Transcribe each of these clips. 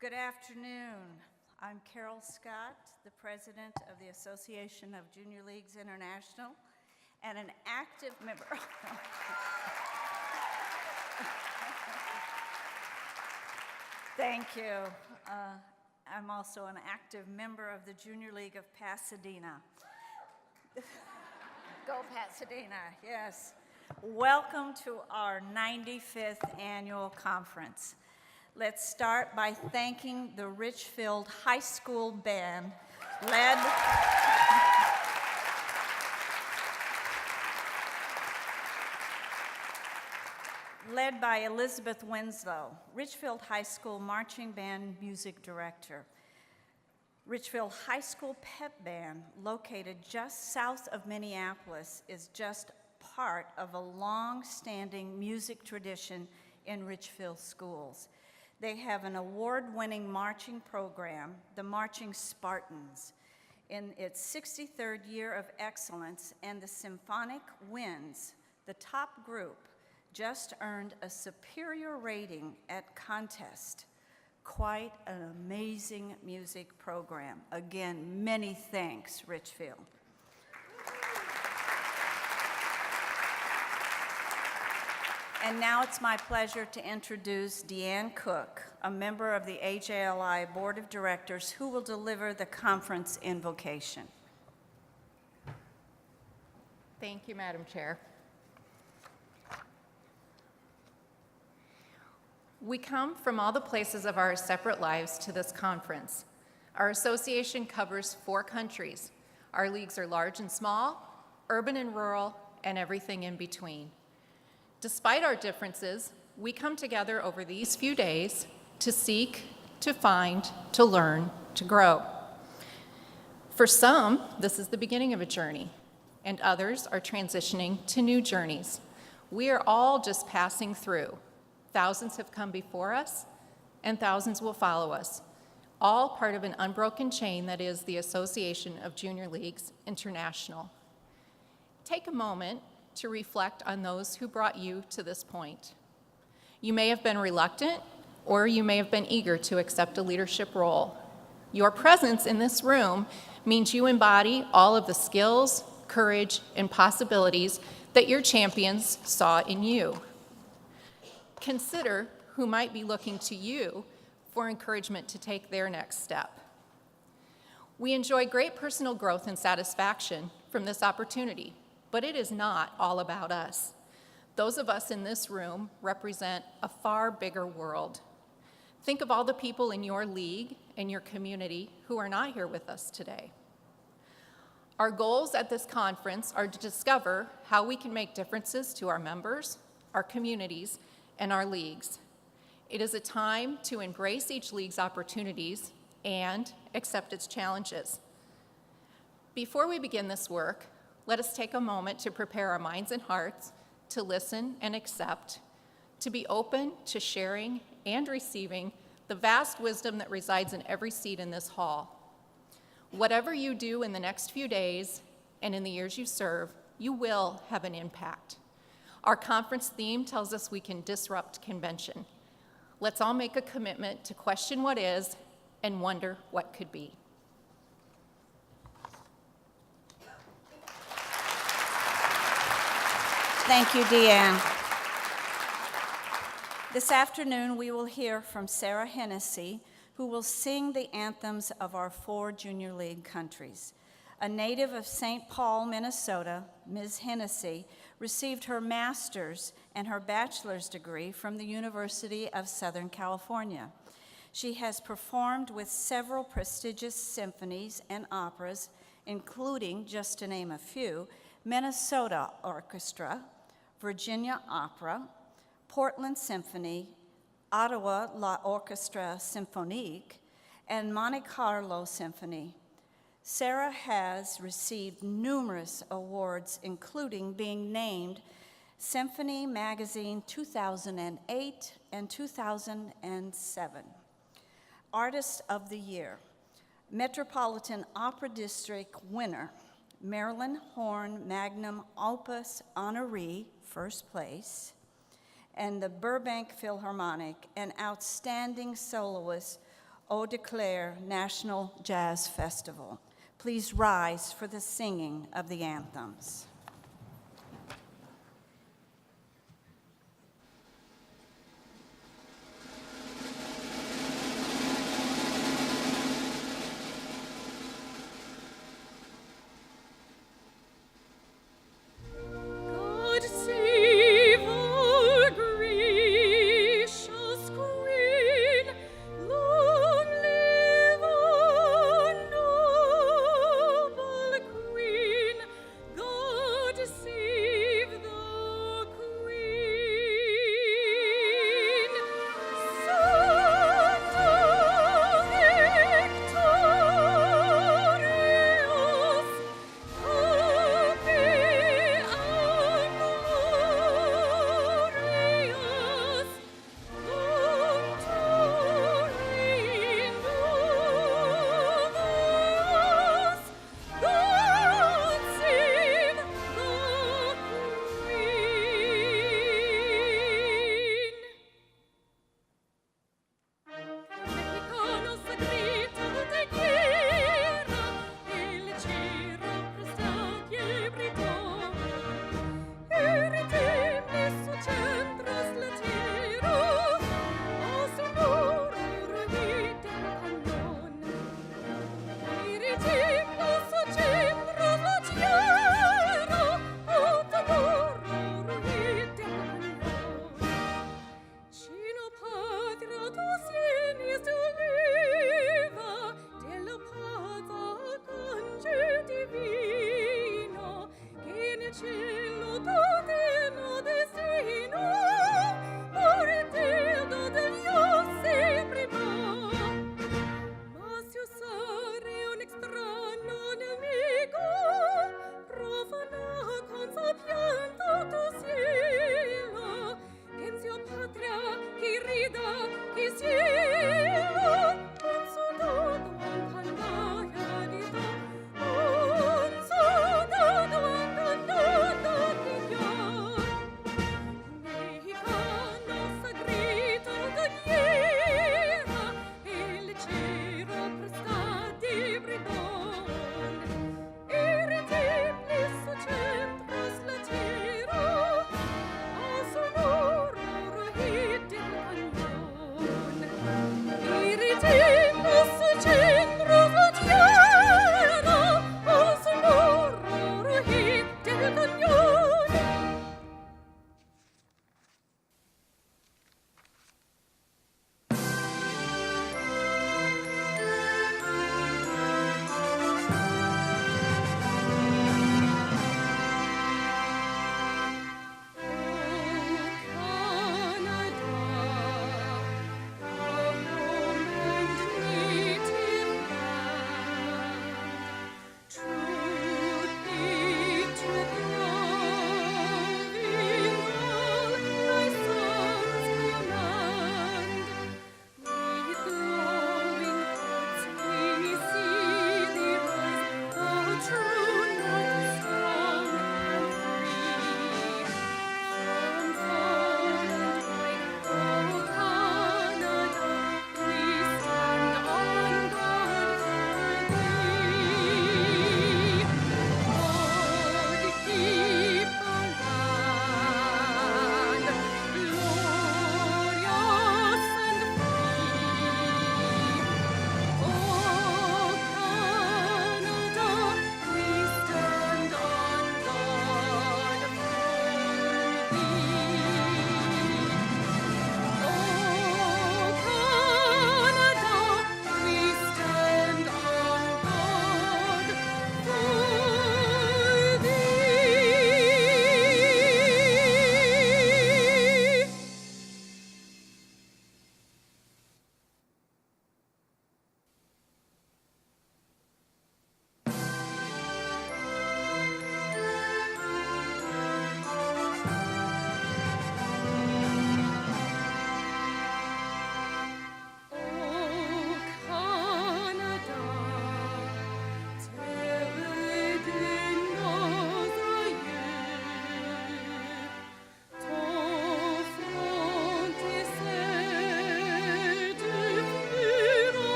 Good afternoon. I'm Carol Scott, the president of the Association of Junior Leagues International and an active member. Thank you. I'm also an active member of the Junior League of Pasadena. Go Pasadena, yes. Welcome to our 95th annual conference. Let's start by thanking the Richfield High School Band, led by Elizabeth Winslow, Richfield High School Marching Band Music Director. Richfield High School Pep Band, located just south of Minneapolis, is just part of a long-standing music tradition in Richfield schools. They have an award-winning marching program, the Marching Spartans, in its 63rd year of excellence, and the Symphonic Winds, the top group, just earned a superior rating at contest. Quite an amazing music program. Again, many thanks, Richfield. And now it's my pleasure to introduce Deanne Cook, a member of the AJLI Board of Directors, who will deliver the conference invocation. Thank you, Madam Chair. We come from all the places of our separate lives to this conference. Our association covers 4 countries. Our leagues are large and small, urban and rural, and everything in between. Despite our differences, we come together over these few days to seek, to find, to learn, to grow. For some, this is the beginning of a journey, and others are transitioning to new journeys. We are all just passing through. Thousands have come before us, and thousands will follow us, all part of an unbroken chain that is the Association of Junior Leagues International. Take a moment to reflect on those who brought you to this point. You may have been reluctant, or you may have been eager to accept a leadership role. Your presence in this room means you embody all of the skills, courage, and possibilities that your champions saw in you. Consider who might be looking to you for encouragement to take their next step. We enjoy great personal growth and satisfaction from this opportunity, but it is not all about us. Those of us in this room represent a far bigger world. Think of all the people in your league and your community who are not here with us today. Our goals at this conference are to discover how we can make differences to our members, our communities, and our leagues. It is a time to embrace each league's opportunities and accept its challenges. Before we begin this work, let us take a moment to prepare our minds and hearts to listen and accept, to be open to sharing and receiving the vast wisdom that resides in every seat in this hall. Whatever you do in the next few days and in the years you serve, you will have an impact. Our conference theme tells us we can disrupt convention. Let's all make a commitment to question what is and wonder what could be. Thank you, Deanne. This afternoon, we will hear from Sarah Hennessy, who will sing the anthems of our 4 Junior League countries. A native of St. Paul, Minnesota, Ms. Hennessy received her master's and her bachelor's degree from the University of Southern California. She has performed with several prestigious symphonies and operas, including, just to name a few, Minnesota Orchestra, Virginia Opera, Portland Symphony, Ottawa La Orchestra Symphonique, and Monte Carlo Symphony. Sarah has received numerous awards, including being named Symphony Magazine 2008 and 2007. Artist of the Year, Metropolitan Opera District winner, Marilyn Horn Magnum Opus Honoree, first place, and the Burbank Philharmonic, an outstanding soloist, Eau de Claire National Jazz Festival. Please rise for the singing of the anthems. God save our gracious Queen, long live our noble Queen. God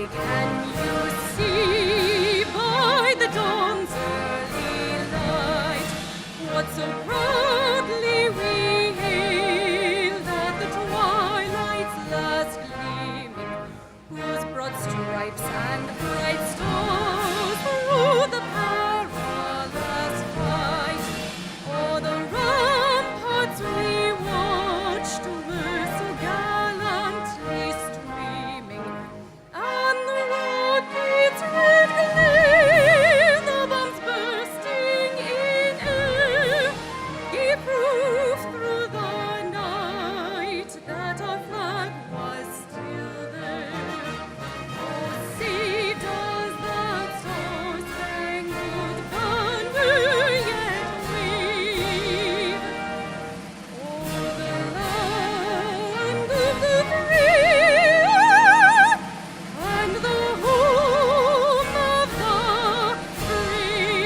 Can you see by the dawn's early light what so proudly we hail that the twilight's last gleaming, whose broad stripes and bright stars through the perilous fight, o'er the ramparts we watched were so gallantly streaming, and the rockets' red glare, the bombs bursting in air, gave proof through the night that our flag was still there. Oh, see, does that star-spangled banner yet wave o'er the land of the free and the home of the brave?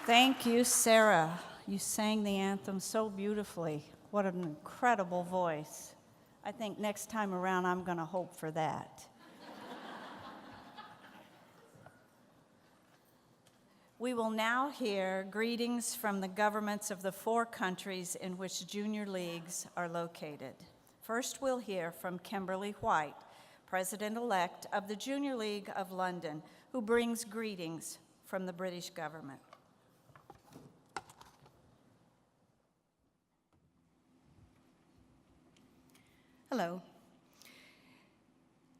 Thank you, Sarah. You sang the anthem so beautifully. What an incredible voice. I think next time around I'm going to hope for that. We will now hear greetings from the governments of the 4 countries in which junior leagues are located. First, we'll hear from Kimberly White, President-elect of the Junior League of London, who brings greetings from the British government. Hello.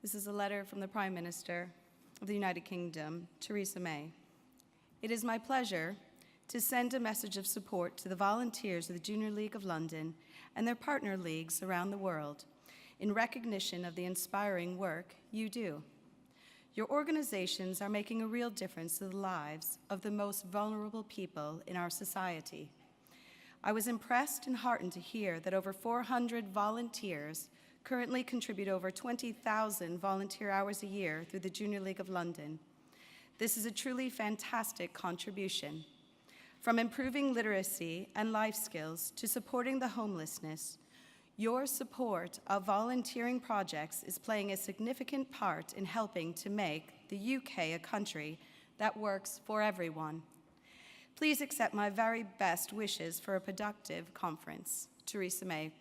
This is a letter from the Prime Minister of the United Kingdom, Theresa May. It is my pleasure to send a message of support to the volunteers of the Junior League of London and their partner leagues around the world in recognition of the inspiring work you do. Your organizations are making a real difference to the lives of the most vulnerable people in our society. I was impressed and heartened to hear that over 400 volunteers currently contribute over 20,000 volunteer hours a year through the Junior League of London. This is a truly fantastic contribution. From improving literacy and life skills to supporting the homelessness, your support of volunteering projects is playing a significant part in helping to make the UK a country that works for everyone. Please accept my very best wishes for a productive conference. Theresa May.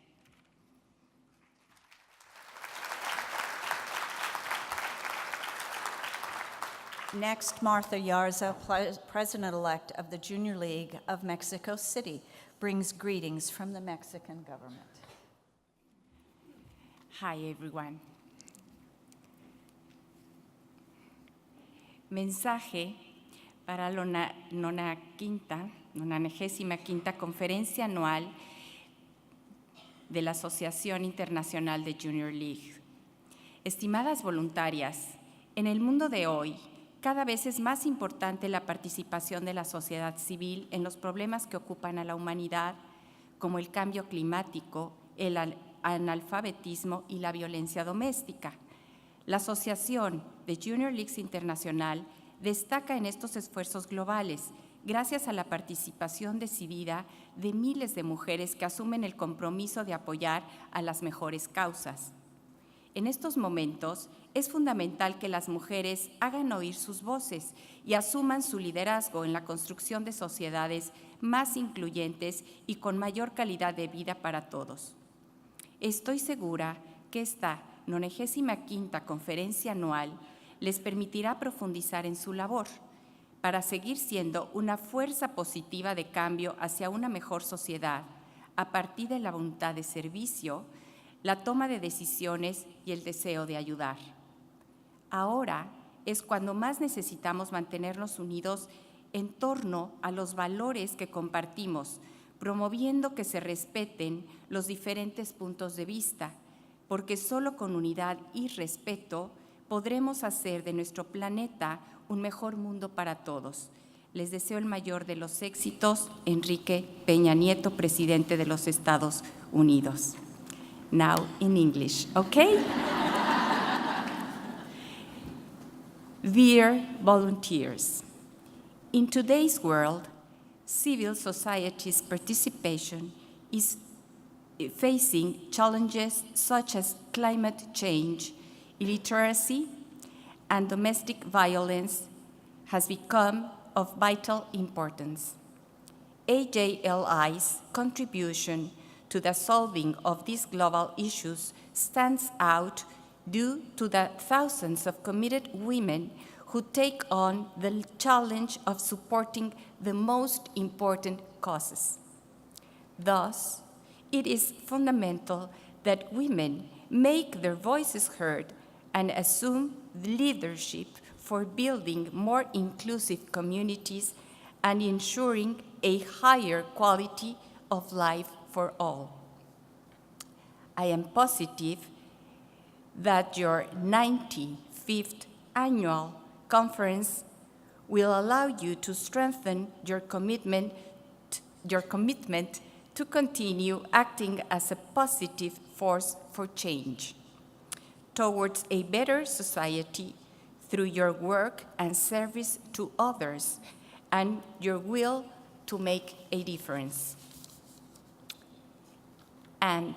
Next, Martha Yarza, President-elect of the Junior League of Mexico City, brings greetings from the Mexican government. Hi, everyone. Mensaje para la 95ª Conferencia Anual de la Asociación Internacional de Junior League. Estimadas voluntarias, en el mundo de hoy, cada vez es más importante la participación de la sociedad civil en los problemas que ocupan a la humanidad, como el cambio climático, el analfabetismo y la violencia doméstica. La Asociación de Junior Leagues Internacional destaca en estos esfuerzos globales gracias a la participación decidida de miles de mujeres que asumen el compromiso de apoyar a las mejores causas. En estos momentos es fundamental que las mujeres hagan oír sus voces y asuman su liderazgo en la construcción de sociedades más incluyentes y con mayor calidad de vida para todos. Estoy segura que esta 95ª Conferencia Anual les permitirá profundizar en su labor para seguir siendo una fuerza positiva de cambio hacia una mejor sociedad a partir de la voluntad de servicio, la toma de decisiones y el deseo de ayudar. Ahora es cuando más necesitamos mantenernos unidos en torno a los valores que compartimos, promoviendo que se respeten los diferentes puntos de vista, porque solo con unidad y respeto podremos hacer de nuestro planeta un mejor mundo para todos. Les deseo el mayor de los éxitos, Enrique Peña Nieto, presidente de los Estados Unidos. Now in English, okay? Dear volunteers, in today's world, civil society's participation is facing challenges such as climate change, illiteracy, and domestic violence has become of vital importance. AJLI's contribution to the solving of these global issues stands out due to the thousands of committed women who take on the challenge of supporting the most important causes. Thus, it is fundamental that women make their voices heard and assume leadership for building more inclusive communities and ensuring a higher quality of life for all. I am positive that your 95th annual conference will allow you to strengthen your commitment to continue acting as a positive force for change towards a better society through your work and service to others and your will to make a difference. And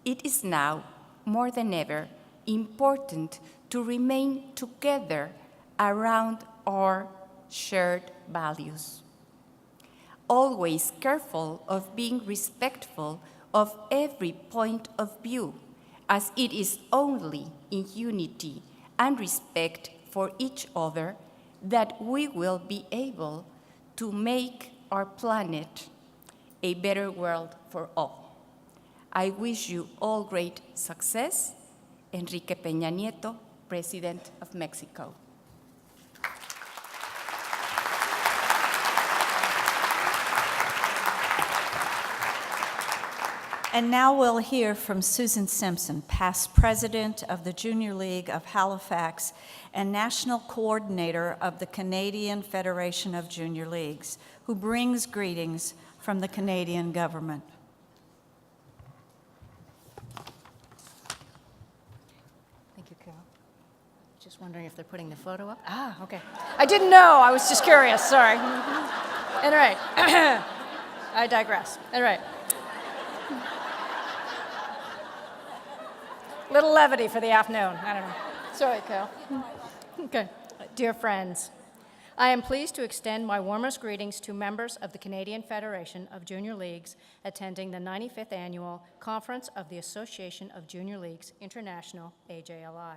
it is now, more than ever, important to remain together around our shared values. Always careful of being respectful of every point of view, as it is only in unity and respect for each other that we will be able to make our planet a better world for all. I wish you all great success. Enrique Peña Nieto, President of Mexico. And now we'll hear from Susan Simpson, past president of the Junior League of Halifax and national coordinator of the Canadian Federation of Junior Leagues, who brings greetings from the Canadian government. Thank you, Carol. Just wondering if they're putting the photo up. Ah, okay. I didn't know. I was just curious. Sorry. All right. I digress. All right. Little levity for the afternoon. I don't know. Sorry, Carol. Okay. Dear friends, I am pleased to extend my warmest greetings to members of the Canadian Federation of Junior Leagues attending the 95th Annual Conference of the Association of Junior Leagues International, AJLI.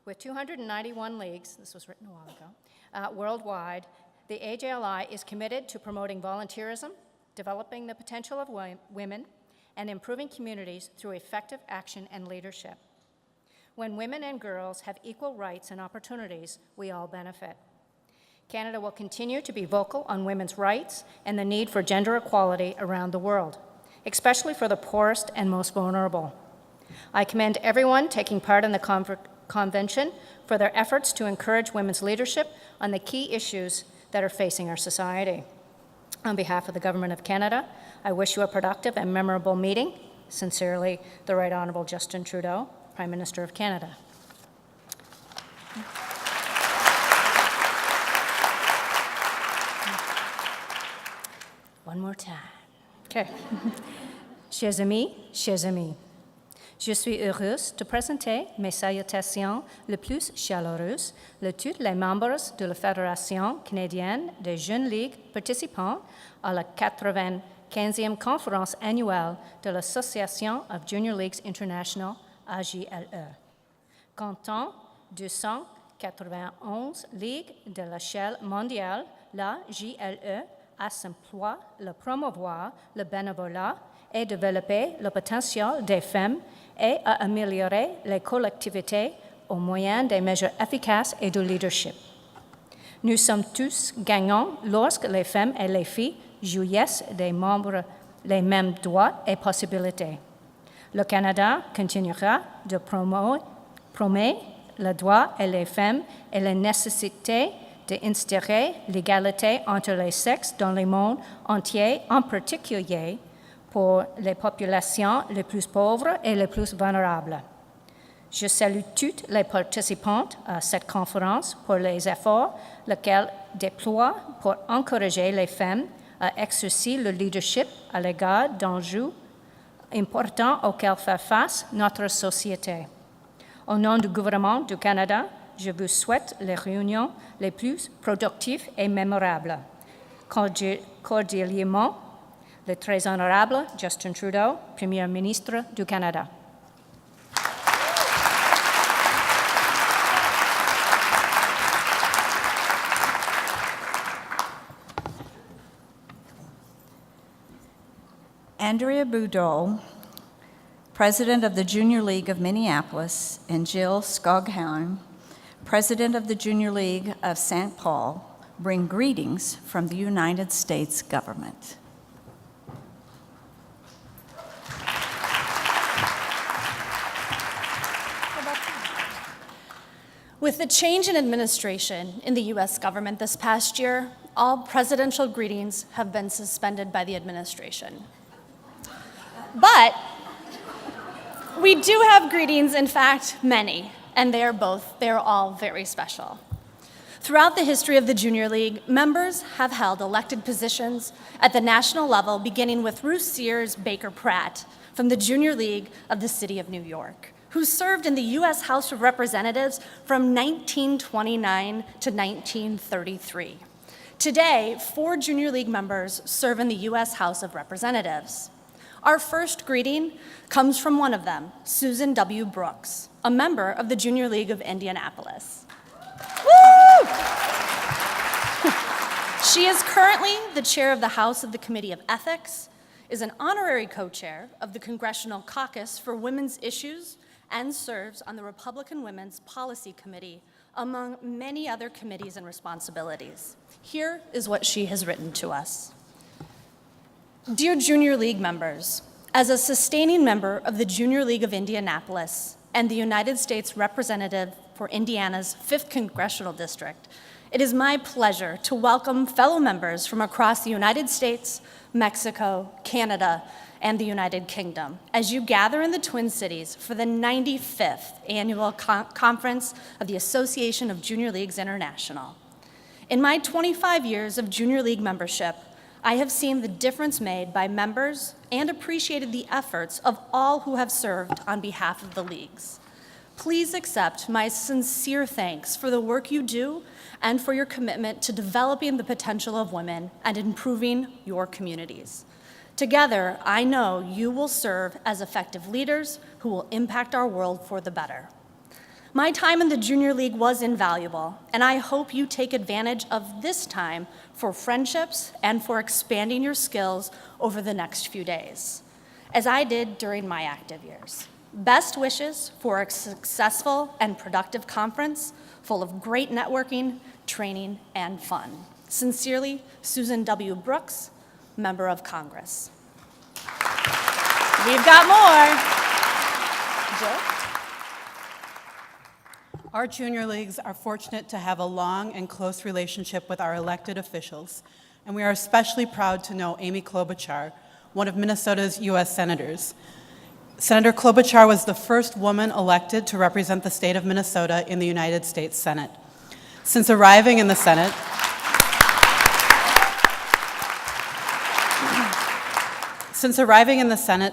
With 291 leagues, this was written a while ago, worldwide, the AJLI is committed to promoting volunteerism, developing the potential of women, and improving communities through effective action and leadership. When women and girls have equal rights and opportunities, we all benefit. Canada will continue to be vocal on women's rights and the need for gender equality around the world, especially for the poorest and most vulnerable. I commend everyone taking part in the convention for their efforts to encourage women's leadership on the key issues that are facing our society. On behalf of the Government of Canada, I wish you a productive and memorable meeting. Sincerely, the Right Honourable Justin Trudeau, Prime Minister of Canada. One more time. Okay. Chers amis, je suis heureuse de présenter mes salutations les plus chaleureuses à tous les membres de la Fédération canadienne des jeunes ligues participant à la 95e conférence annuelle de l'Association of Junior Leagues International, AJLE. Comptant 291 ligues de l'échelle mondiale, la JLE a s'emploie à promouvoir le bénévolat et développer le potentiel des femmes et à améliorer les collectivités au moyen des mesures efficaces et de leadership. Nous sommes tous gagnants lorsque les femmes et les filles jouissent des les mêmes droits et possibilités. Le Canada continuera de promouvoir le droit et les femmes et la nécessité d'instaurer l'égalité entre les sexes dans le monde entier, en particulier pour les populations les plus pauvres et les plus vulnérables. Je salue toutes les participantes à cette conférence pour les efforts qu'elles déploient pour encourager les femmes à exercer le leadership à l'égard d'enjeux importants auxquels fait face notre société. Au nom du gouvernement du Canada, je vous souhaite les réunions les plus productives et mémorables. Cordialement, le très honorable Justin Trudeau, Premier ministre du Canada. Andrea Boudreau, President of the Junior League of Minneapolis, and Jill Skogheim, President of the Junior League of St. Paul, bring greetings from the United States government. With the change in administration in the U.S. government this past year, all presidential greetings have been suspended by the administration. But we do have greetings, in fact, many, and they're all very special. Throughout the history of the Junior League, members have held elected positions at the national level, beginning with Ruth Sears Baker Pratt from the Junior League of the City of New York, who served in the U.S. House of Representatives from 1929 to 1933. Today, 4 Junior League members serve in the U.S. House of Representatives. Our first greeting comes from one of them, Susan W. Brooks, a member of the Junior League of Indianapolis. Woo! She is currently the chair of the House of the Committee of Ethics, is an honorary co-chair of the Congressional Caucus for Women's Issues, and serves on the Republican Women's Policy Committee, among many other committees and responsibilities. Here is what she has written to us. Dear Junior League members, as a sustaining member of the Junior League of Indianapolis and the United States representative for Indiana's 5th Congressional District, it is my pleasure to welcome fellow members from across the United States, Mexico, Canada, and the United Kingdom as you gather in the Twin Cities for the 95th Annual Conference of the Association of Junior Leagues International. In my 25 years of Junior League membership, I have seen the difference made by members and appreciated the efforts of all who have served on behalf of the leagues. Please accept my sincere thanks for the work you do and for your commitment to developing the potential of women and improving your communities. Together, I know you will serve as effective leaders who will impact our world for the better. My time in the Junior League was invaluable, and I hope you take advantage of this time for friendships and for expanding your skills over the next few days, as I did during my active years. Best wishes for a successful and productive conference full of great networking, training, and fun. Sincerely, Susan W. Brooks, Member of Congress. We've got more. Jill? Our junior leagues are fortunate to have a long and close relationship with our elected officials, and we are especially proud to know Amy Klobuchar, one of Minnesota's U.S. Senators. Senator Klobuchar was the first woman elected to represent the state of Minnesota in the United States Senate. Since arriving in the Senate,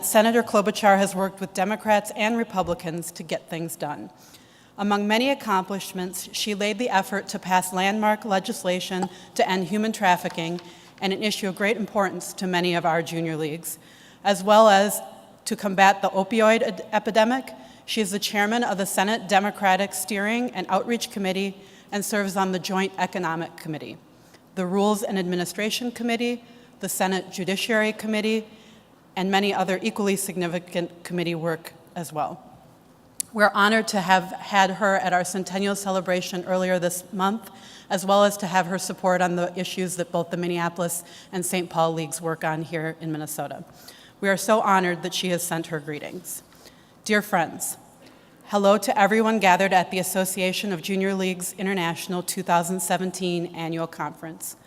Senator Klobuchar has worked with Democrats and Republicans to get things done. Among many accomplishments, she laid the effort to pass landmark legislation to end human trafficking, and an issue of great importance to many of our junior leagues, as well as to combat the opioid epidemic. She is the chairman of the Senate Democratic Steering and Outreach Committee and serves on the Joint Economic Committee, the Rules and Administration Committee, the Senate Judiciary Committee, and many other equally significant committee work as well. We're honored to have had her at our centennial celebration earlier this month, as well as to have her support on the issues that both the Minneapolis and St. Paul leagues work on here in Minnesota. We are so honored that she has sent her greetings. Dear friends, Hello to everyone gathered at the Association of Junior Leagues International 2017 Annual Conference.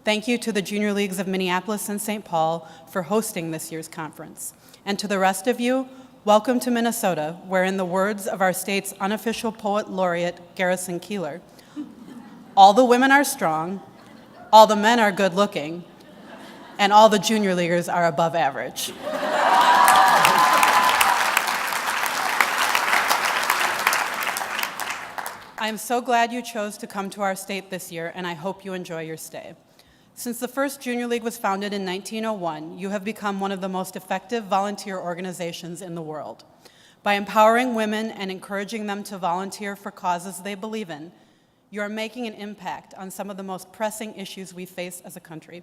Thank you to the Junior Leagues of Minneapolis and St. Paul for hosting this year's conference. And to the rest of you, welcome to Minnesota, where in the words of our state's unofficial poet laureate, Garrison Keillor, all the women are strong, all the men are good looking, and all the junior leaguers are above average. I am so glad you chose to come to our state this year, and I hope you enjoy your stay. Since the first Junior League was founded in 1901, you have become one of the most effective volunteer organizations in the world. By empowering women and encouraging them to volunteer for causes they believe in, you are making an impact on some of the most pressing issues we face as a country.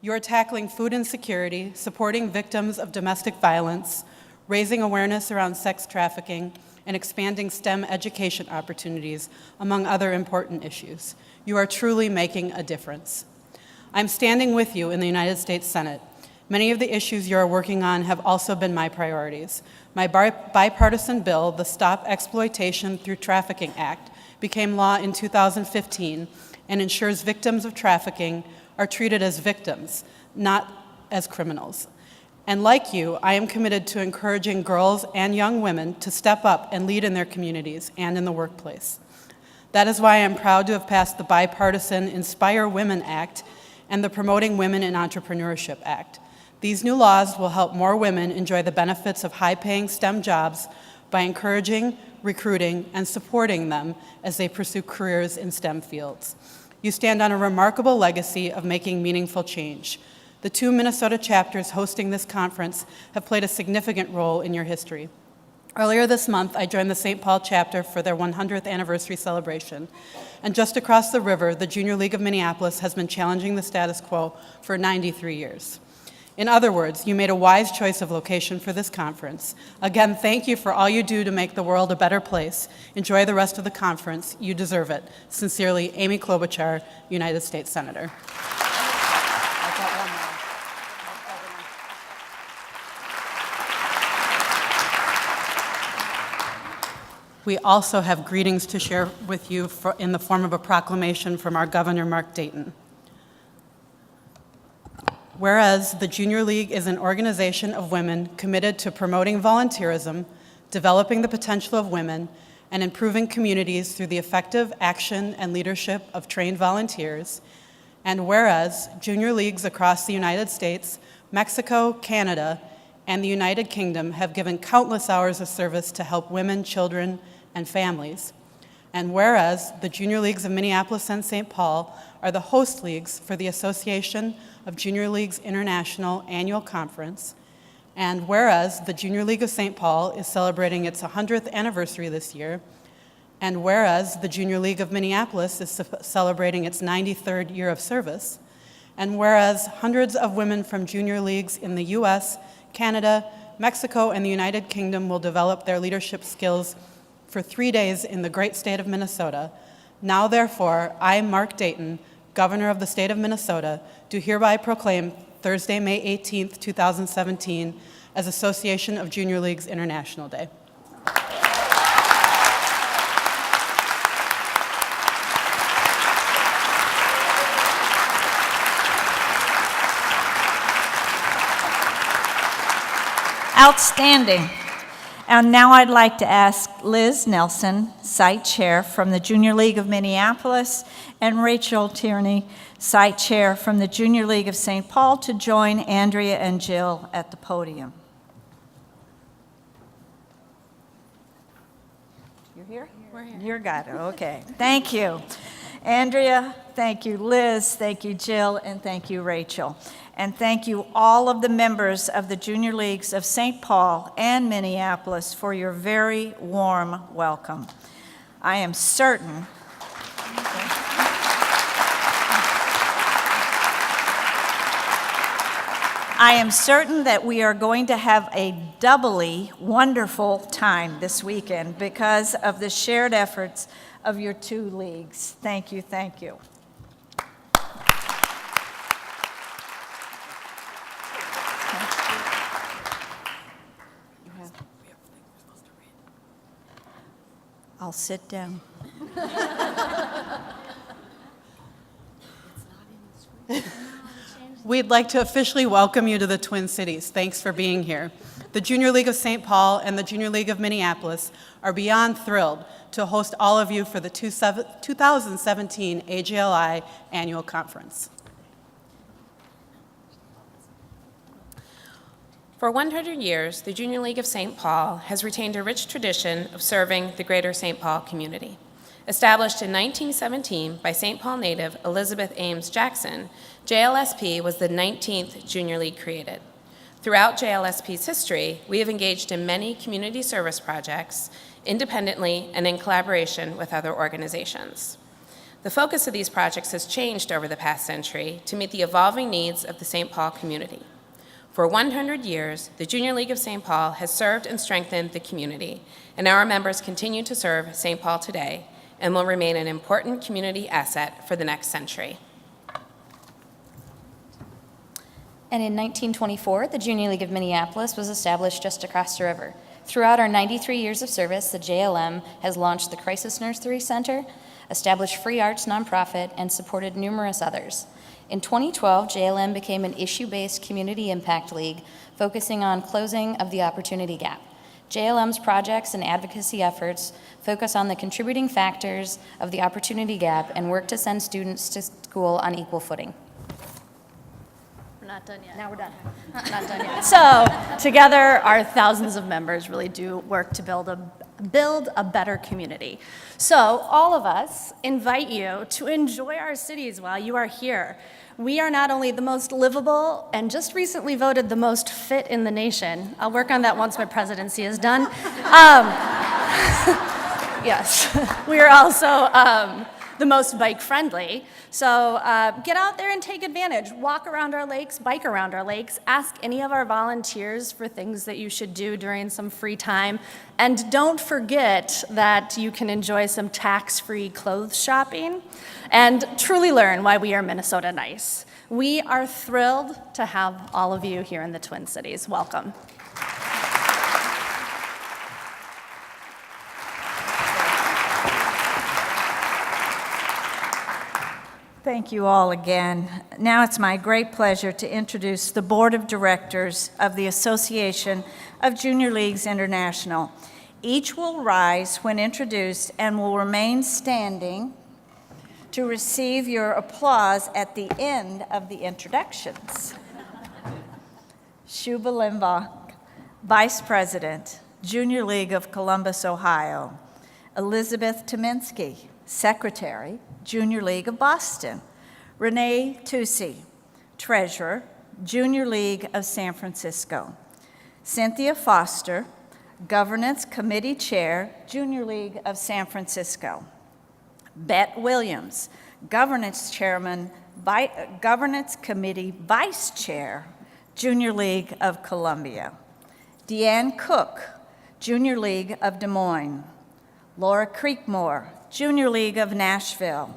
You are tackling food insecurity, supporting victims of domestic violence, raising awareness around sex trafficking, and expanding STEM education opportunities, among other important issues. You are truly making a difference. I'm standing with you in the United States Senate. Many of the issues you are working on have also been my priorities. My bipartisan bill, the Stop Exploitation Through Trafficking Act, became law in 2015 and ensures victims of trafficking are treated as victims, not as criminals. And like you, I am committed to encouraging girls and young women to step up and lead in their communities and in the workplace. That is why I am proud to have passed the bipartisan Inspire Women Act and the Promoting Women in Entrepreneurship Act. These new laws will help more women enjoy the benefits of high-paying STEM jobs by encouraging, recruiting, and supporting them as they pursue careers in STEM fields. You stand on a remarkable legacy of making meaningful change. The 2 Minnesota chapters hosting this conference have played a significant role in your history. Earlier this month, I joined the St. Paul chapter for their 100th anniversary celebration. And just across the river, the Junior League of Minneapolis has been challenging the status quo for 93 years. In other words, you made a wise choice of location for this conference. Again, thank you for all you do to make the world a better place. Enjoy the rest of the conference. You deserve it. Sincerely, Amy Klobuchar, United States Senator. We also have greetings to share with you in the form of a proclamation from our Governor, Mark Dayton. Whereas the Junior League is an organization of women committed to promoting volunteerism, developing the potential of women, and improving communities through the effective action and leadership of trained volunteers, and whereas Junior Leagues across the United States, Mexico, Canada, and the United Kingdom have given countless hours of service to help women, children, and families. And whereas the Junior Leagues of Minneapolis and St. Paul are the host leagues for the Association of Junior Leagues International Annual Conference, and whereas the Junior League of St. Paul is celebrating its 100th anniversary this year, and whereas the Junior League of Minneapolis is celebrating its 93rd year of service, and whereas hundreds of women from junior leagues in the US, Canada, Mexico, and the United Kingdom will develop their leadership skills for 3 days in the great state of Minnesota, now therefore, I, Mark Dayton, Governor of the state of Minnesota, do hereby proclaim Thursday, May 18th, 2017 as Association of Junior Leagues International Day. Outstanding. And now I'd like to ask Liz Nelson, Site Chair from the Junior League of Minneapolis, and Rachel Tierney, Site Chair from the Junior League of St. Paul, to join Andrea and Jill at the podium. You're here? We're here. You're got it, okay. Thank you. Andrea, thank you, Liz, thank you, Jill, and thank you, Rachel. And thank you all of the members of the Junior Leagues of St. Paul and Minneapolis for your very warm welcome. I am certain that we are going to have a doubly wonderful time this weekend because of the shared efforts of your 2 leagues. Thank you, thank you. I'll sit down. We'd like to officially welcome you to the Twin Cities. Thanks for being here. The Junior League of St. Paul and the Junior League of Minneapolis are beyond thrilled to host all of you for the 2017 AJLI Annual Conference. For 100 years, the Junior League of St. Paul has retained a rich tradition of serving the greater St. Paul community. Established in 1917 by St. Paul native Elizabeth Ames Jackson, JLSP was the 19th Junior League created. Throughout JLSP's history, we have engaged in many community service projects, independently and in collaboration with other organizations. The focus of these projects has changed over the past century to meet the evolving needs of the St. Paul community. For 100 years, the Junior League of St. Paul has served and strengthened the community, and our members continue to serve St. Paul today and will remain an important community asset for the next century. And in 1924, the Junior League of Minneapolis was established just across the river. Throughout our 93 years of service, the JLM has launched the Crisis Nursery Center, established Free Arts nonprofit, and supported numerous others. In 2012, JLM became an issue-based community impact league, focusing on closing of the opportunity gap. JLM's projects and advocacy efforts focus on the contributing factors of the opportunity gap and work to send students to school on equal footing. We're not done yet. Now we're done. Not done yet. So together, our thousands of members really do work to build a better community. So all of us invite you to enjoy our cities while you are here. We are not only the most livable and just recently voted the most fit in the nation. I'll work on that once my presidency is done. Yes, we are also the most bike friendly. So get out there and take advantage. Walk around our lakes, bike around our lakes. Ask any of our volunteers for things that you should do during some free time. And don't forget that you can enjoy some tax-free clothes shopping and truly learn why we are Minnesota nice. We are thrilled to have all of you here in the Twin Cities. Welcome. Thank you all again. Now it's my great pleasure to introduce the Board of Directors of the Association of Junior Leagues International. Each will rise when introduced and will remain standing to receive your applause at the end of the introductions. Shuba Limbach, Vice President, Junior League of Columbus, Ohio. Elizabeth Tominski, Secretary, Junior League of Boston. Renee Tusi, Treasurer, Junior League of San Francisco. Cynthia Foster, Governance Committee Chair, Junior League of San Francisco. Bet Williams, Governance Committee Vice Chair, Junior League of Columbia. Deanne Cook, Junior League of Des Moines. Laura Creekmore, Junior League of Nashville.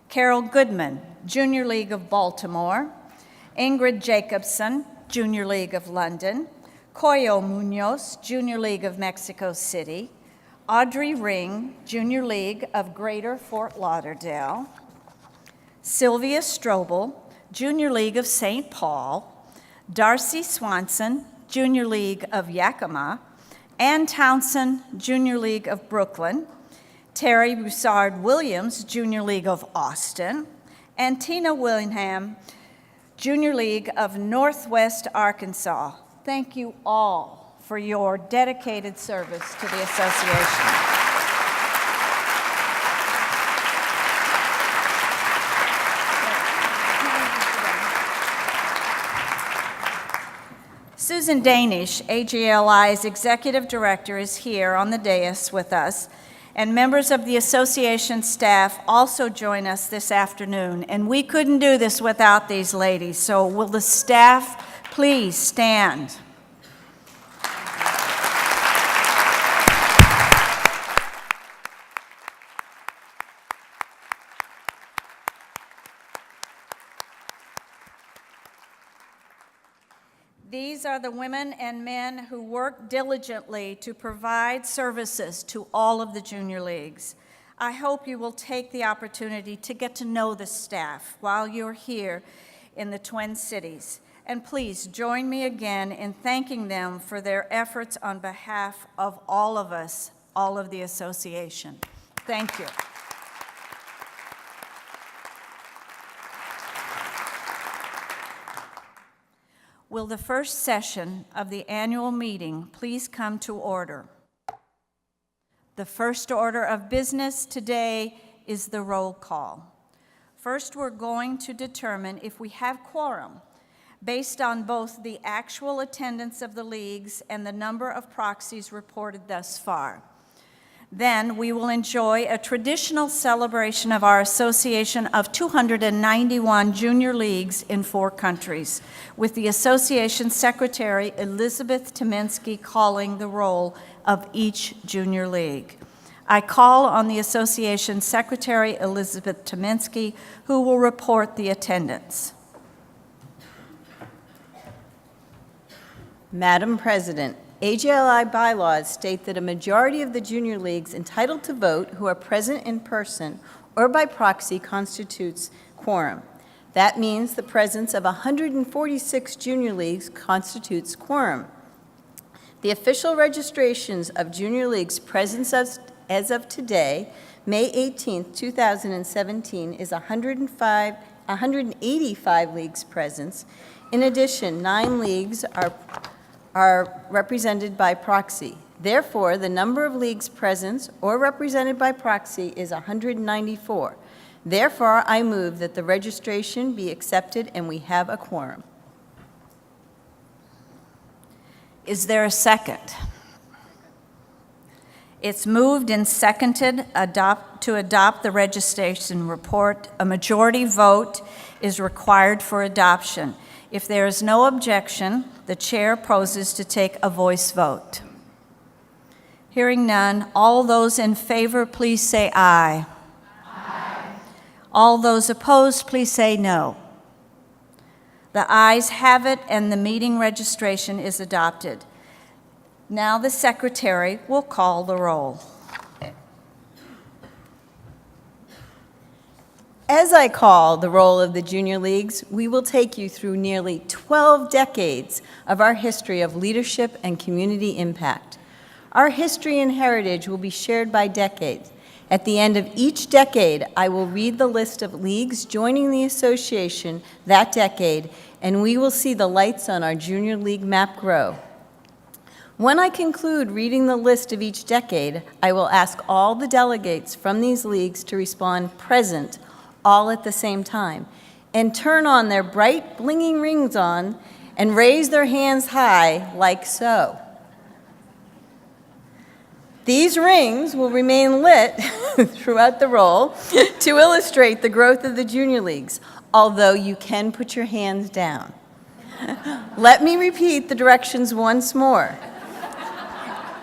Carol Goodman, Junior League of Baltimore. Ingrid Jacobson, Junior League of London. Coyo Munoz, Junior League of Mexico City. Audrey Ring, Junior League of Greater Fort Lauderdale. Sylvia Strobel, Junior League of St. Paul. Darcy Swanson, Junior League of Yakima. Ann Townsend, Junior League of Brooklyn. Terry Broussard Williams, Junior League of Austin. And Tina Willingham, Junior League of Northwest Arkansas. Thank you all for your dedicated service to the association. Susan Danish, AJLI's Executive Director, is here on the dais with us, and members of the association staff also join us this afternoon. And we couldn't do this without these ladies, so will the staff please stand? These are the women and men who work diligently to provide services to all of the junior leagues. I hope you will take the opportunity to get to know the staff while you're here in the Twin Cities. And please join me again in thanking them for their efforts on behalf of all of us, all of the association. Thank you. Will the first session of the annual meeting please come to order? The first order of business today is the roll call. First, we're going to determine if we have quorum based on both the actual attendance of the leagues and the number of proxies reported thus far. Then we will enjoy a traditional celebration of our association of 291 junior leagues in 4 countries, with the association secretary, Elizabeth Tominski, calling the roll of each junior league. I call on the association secretary, Elizabeth Tominski, who will report the attendance. Madam President, AJLI bylaws state that a majority of the junior leagues entitled to vote who are present in person or by proxy constitutes quorum. That means the presence of 146 junior leagues constitutes quorum. The official registrations of junior leagues present as of today, May 18, 2017, is 185 leagues present. In addition, 9 leagues are represented by proxy. Therefore, the number of leagues present or represented by proxy is 194. Therefore, I move that the registration be accepted and we have a quorum. Is there a second? It's moved and seconded to adopt the registration report. A majority vote is required for adoption. If there is no objection, the chair proposes to take a voice vote. Hearing none, all those in favor, please say aye. Aye. All those opposed, please say no. The ayes have it, and the meeting registration is adopted. Now the secretary will call the roll. As I call the roll of the junior leagues, we will take you through nearly 12 decades of our history of leadership and community impact. Our history and heritage will be shared by decades. At the end of each decade, I will read the list of leagues joining the association that decade, and we will see the lights on our junior league map grow. When I conclude reading the list of each decade, I will ask all the delegates from these leagues to respond present all at the same time, and turn on their bright blinging rings on and raise their hands high like so. These rings will remain lit throughout the roll to illustrate the growth of the junior leagues, although you can put your hands down. Let me repeat the directions once more.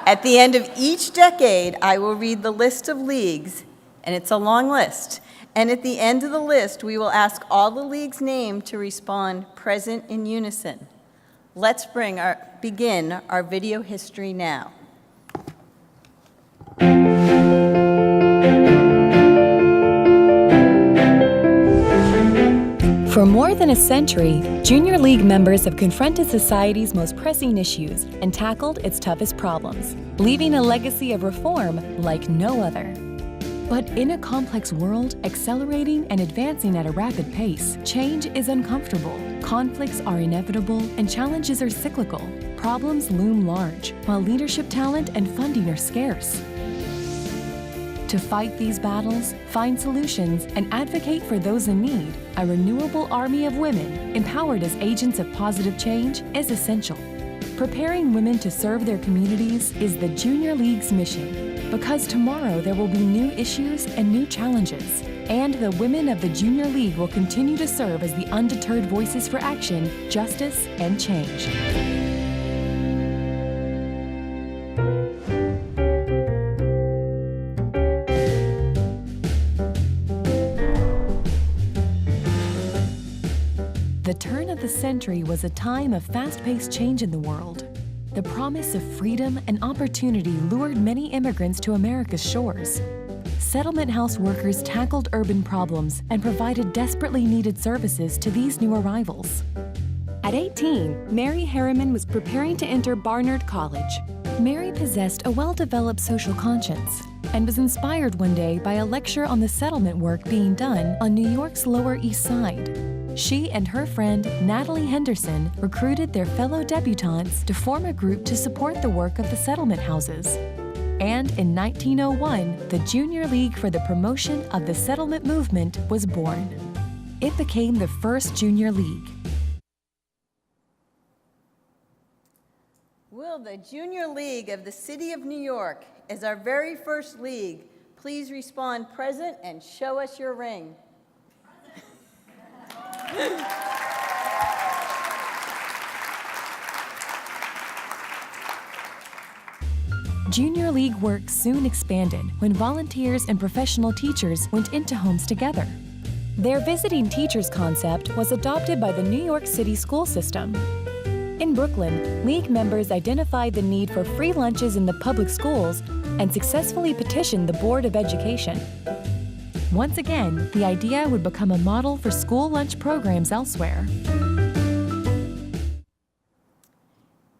At the end of each decade, I will read the list of leagues, and it's a long list. And at the end of the list, we will ask all the leagues named to respond present in unison. Let's begin our video history now. For more than a century, Junior League members have confronted society's most pressing issues and tackled its toughest problems, leaving a legacy of reform like no other. But in a complex world, accelerating and advancing at a rapid pace, change is uncomfortable, conflicts are inevitable, and challenges are cyclical. Problems loom large, while leadership talent and funding are scarce. To fight these battles, find solutions, and advocate for those in need, a renewable army of women, empowered as agents of positive change, is essential. Preparing women to serve their communities is the Junior League's mission. Because tomorrow there will be new issues and new challenges, and the women of the Junior League will continue to serve as the undeterred voices for action, justice, and change. The turn of the century was a time of fast-paced change in the world. The promise of freedom and opportunity lured many immigrants to America's shores. Settlement house workers tackled urban problems and provided desperately needed services to these new arrivals. At 18, Mary Harriman was preparing to enter Barnard College. Mary possessed a well-developed social conscience and was inspired one day by a lecture on the settlement work being done on New York's Lower East Side. She and her friend, Natalie Henderson, recruited their fellow debutantes to form a group to support the work of the settlement houses. And in 1901, the Junior League for the Promotion of the Settlement Movement was born. It became the first Junior League. Will the Junior League of the City of New York, as our very first league, please respond present and show us your ring? Junior League work soon expanded when volunteers and professional teachers went into homes together. Their visiting teachers concept was adopted by the New York City school system. In Brooklyn, League members identified the need for free lunches in the public schools and successfully petitioned the Board of Education. Once again, the idea would become a model for school lunch programs elsewhere.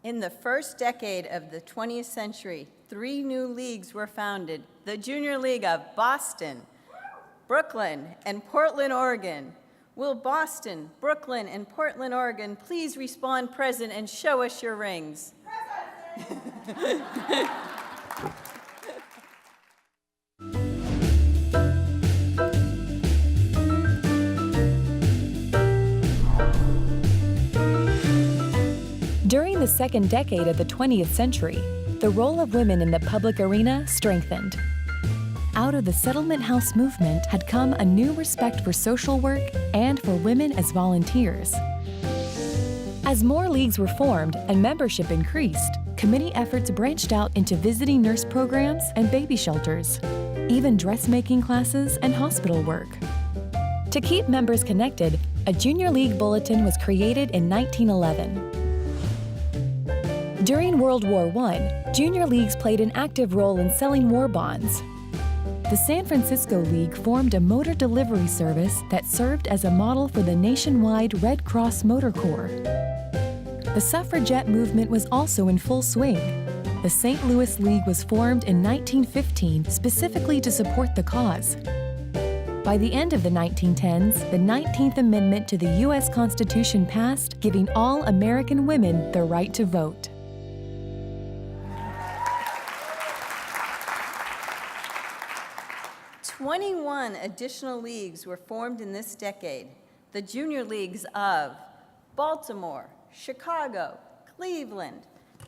In the first decade of the 20th century, 3 new leagues were founded: the Junior League of Boston, Brooklyn, and Portland, Oregon. Will Boston, Brooklyn, and Portland, Oregon please respond present and show us your rings? During the second decade of the 20th century, the role of women in the public arena strengthened. Out of the settlement house movement had come a new respect for social work and for women as volunteers. As more leagues were formed and membership increased, committee efforts branched out into visiting nurse programs and baby shelters, even dressmaking classes and hospital work. To keep members connected, a Junior League bulletin was created in 1911. During World War I, Junior Leagues played an active role in selling war bonds. The San Francisco League formed a motor delivery service that served as a model for the nationwide Red Cross Motor Corps. The suffragette movement was also in full swing. The St. Louis League was formed in 1915 specifically to support the cause. By the end of the 1910s, the 19th Amendment to the U.S. Constitution passed, giving all American women the right to vote. 21 additional leagues were formed in this decade. The Junior Leagues of Baltimore, Chicago, Cleveland,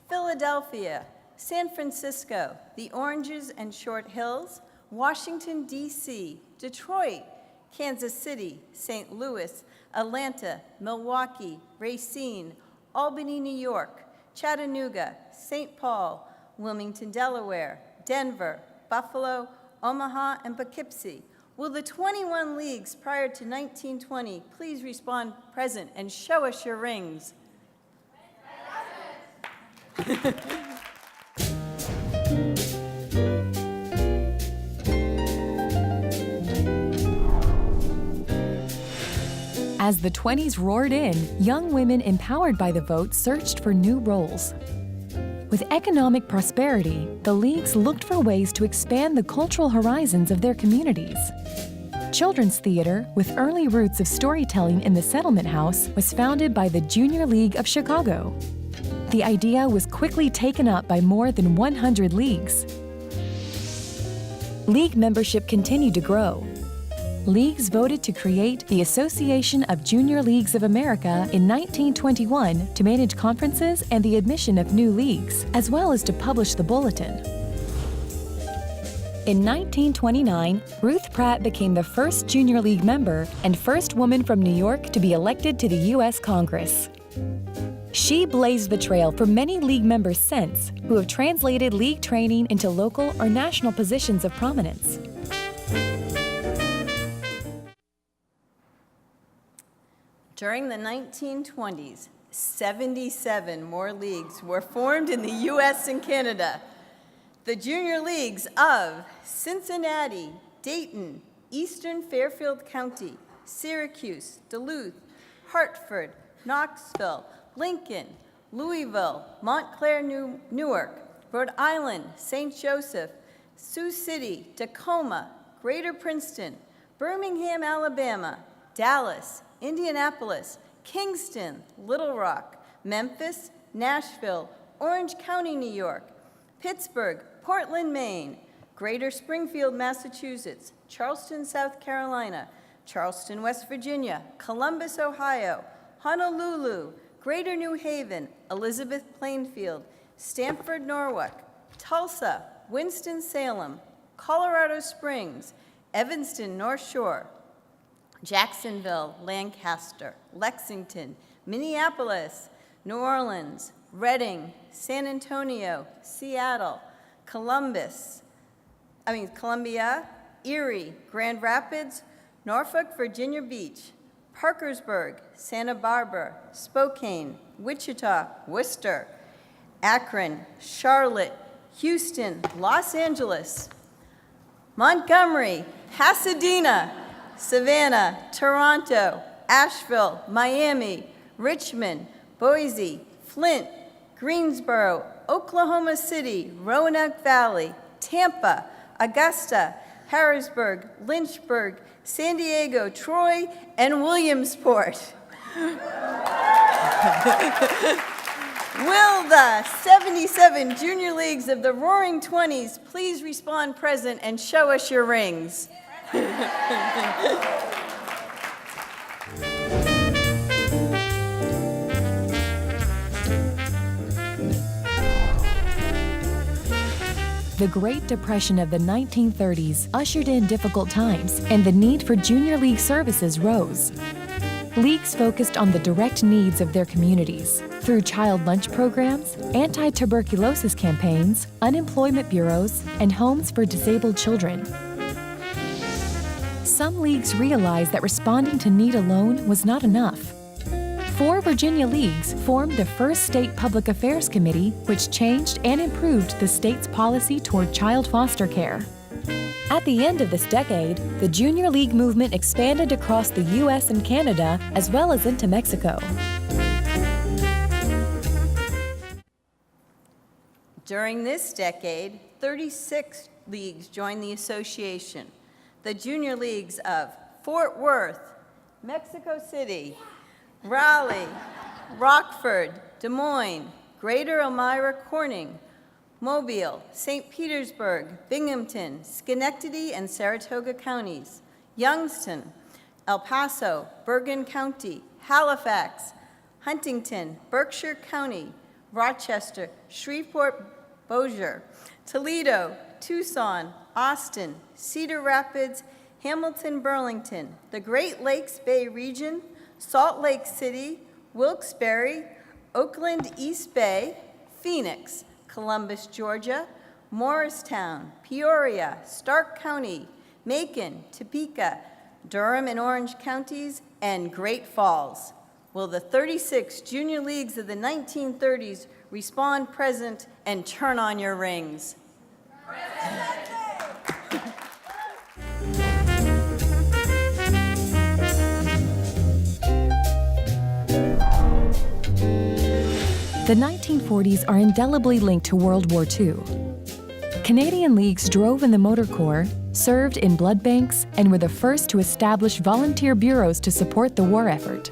Philadelphia, San Francisco, the Oranges and Short Hills, Washington, D.C., Detroit, Kansas City, St. Louis, Atlanta, Milwaukee, Racine, Albany, New York, Chattanooga, St. Paul, Wilmington, Delaware, Denver, Buffalo, Omaha, and Poughkeepsie. Will the 21 leagues prior to 1920 please respond present and show us your rings? As the 20s roared in, young women empowered by the vote searched for new roles. With economic prosperity, the leagues looked for ways to expand the cultural horizons of their communities. Children's theater, with early roots of storytelling in the settlement house, was founded by the Junior League of Chicago. The idea was quickly taken up by more than 100 leagues. League membership continued to grow. Leagues voted to create the Association of Junior Leagues of America in 1921 to manage conferences and the admission of new leagues, as well as to publish the bulletin. In 1929, Ruth Pratt became the first Junior League member and first woman from New York to be elected to the U.S. Congress. She blazed the trail for many league members since, who have translated league training into local or national positions of prominence. During the 1920s, 77 more leagues were formed in the U.S. and Canada. The junior leagues of Cincinnati, Dayton, Eastern Fairfield County, Syracuse, Duluth, Hartford, Knoxville, Lincoln, Louisville, Montclair, Newark, Rhode Island, St. Joseph, Sioux City, Tacoma, Greater Princeton, Birmingham, Alabama, Dallas, Indianapolis, Kingston, Little Rock, Memphis, Nashville, Orange County, New York, Pittsburgh, Portland, Maine, Greater Springfield, Massachusetts, Charleston, South Carolina, Charleston, West Virginia, Columbus, Ohio, Honolulu, Greater New Haven, Elizabeth, Plainfield, Stamford, Norwalk, Tulsa, Winston-Salem, Colorado Springs, Evanston, North Shore, Jacksonville, Lancaster, Lexington, Minneapolis, New Orleans, Reading, San Antonio, Seattle, Columbia, Erie, Grand Rapids, Norfolk, Virginia Beach, Parkersburg, Santa Barbara, Spokane, Wichita, Worcester, Akron, Charlotte, Houston, Los Angeles, Montgomery, Pasadena, Savannah, Toronto, Asheville, Miami, Richmond, Boise, Flint, Greensboro, Oklahoma City, Roanoke Valley, Tampa, Augusta, Harrisburg, Lynchburg, San Diego, Troy, and Williamsport. Will the 77 junior leagues of the Roaring Twenties please respond present and show us your rings? The Great Depression of the 1930s ushered in difficult times, and the need for junior league services rose. Leagues focused on the direct needs of their communities through child lunch programs, anti-tuberculosis campaigns, unemployment bureaus, and homes for disabled children. Some leagues realized that responding to need alone was not enough. 4 Virginia leagues formed the first state public affairs committee, which changed and improved the state's policy toward child foster care. At the end of this decade, the junior league movement expanded across the U.S. and Canada, as well as into Mexico. During this decade, 36 leagues joined the association. The junior leagues of Fort Worth, Mexico City, Raleigh, Rockford, Des Moines, Greater Elmira Corning, Mobile, St. Petersburg, Binghamton, Schenectady, and Saratoga counties, Youngstown, El Paso, Bergen County, Halifax, Huntington, Berkshire County, Rochester, Shreveport, Bossier, Toledo, Tucson, Austin, Cedar Rapids, Hamilton, Burlington, the Great Lakes Bay region, Salt Lake City, Wilkes-Barre, Oakland East Bay, Phoenix, Columbus, Georgia, Morristown, Peoria, Stark County, Macon, Topeka, Durham and Orange counties, and Great Falls. Will the 36 junior leagues of the 1930s respond present and turn on your rings? The 1940s are indelibly linked to World War II. Canadian leagues drove in the Motor Corps, served in blood banks, and were the first to establish volunteer bureaus to support the war effort.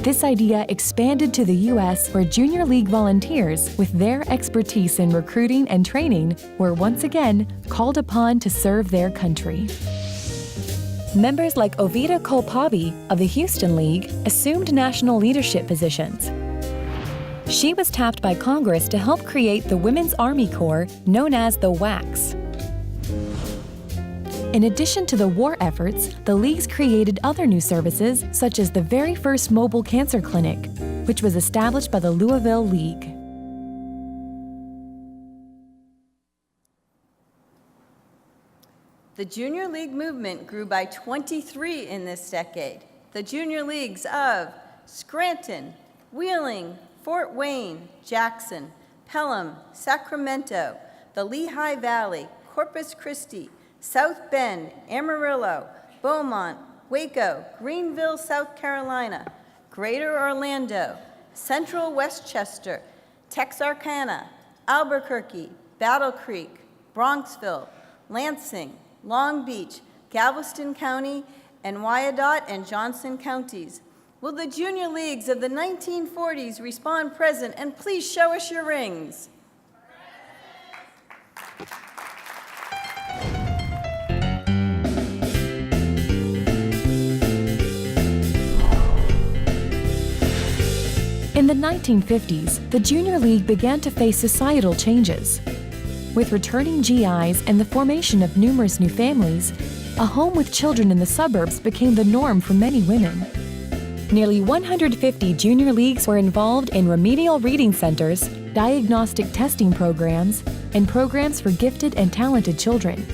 This idea expanded to the U.S., where junior league volunteers, with their expertise in recruiting and training, were once again called upon to serve their country. Members like Ovida Kolpabi of the Houston League assumed national leadership positions. She was tapped by Congress to help create the Women's Army Corps, known as the WACs. In addition to the war efforts, the leagues created other new services, such as the very first mobile cancer clinic, which was established by the Louisville League. The junior league movement grew by 23 in this decade. the Junior Leagues of Scranton, Wheeling, Fort Wayne, Jackson, Pelham, Sacramento, the Lehigh Valley, Corpus Christi, South Bend, Amarillo, Beaumont, Waco, Greenville, South Carolina, Greater Orlando, Central Westchester, Texarkana, Albuquerque, Battle Creek, Bronxville, Lansing, Long Beach, Galveston County, and Wyandotte and Johnson counties. Will the Junior Leagues of the 1940s respond present, and please show us your rings. In the 1950s, the Junior League began to face societal changes. With returning GIs and the formation of numerous new families, a home with children in the suburbs became the norm for many women. Nearly 150 Junior Leagues were involved in remedial reading centers, diagnostic testing programs, and programs for gifted and talented children.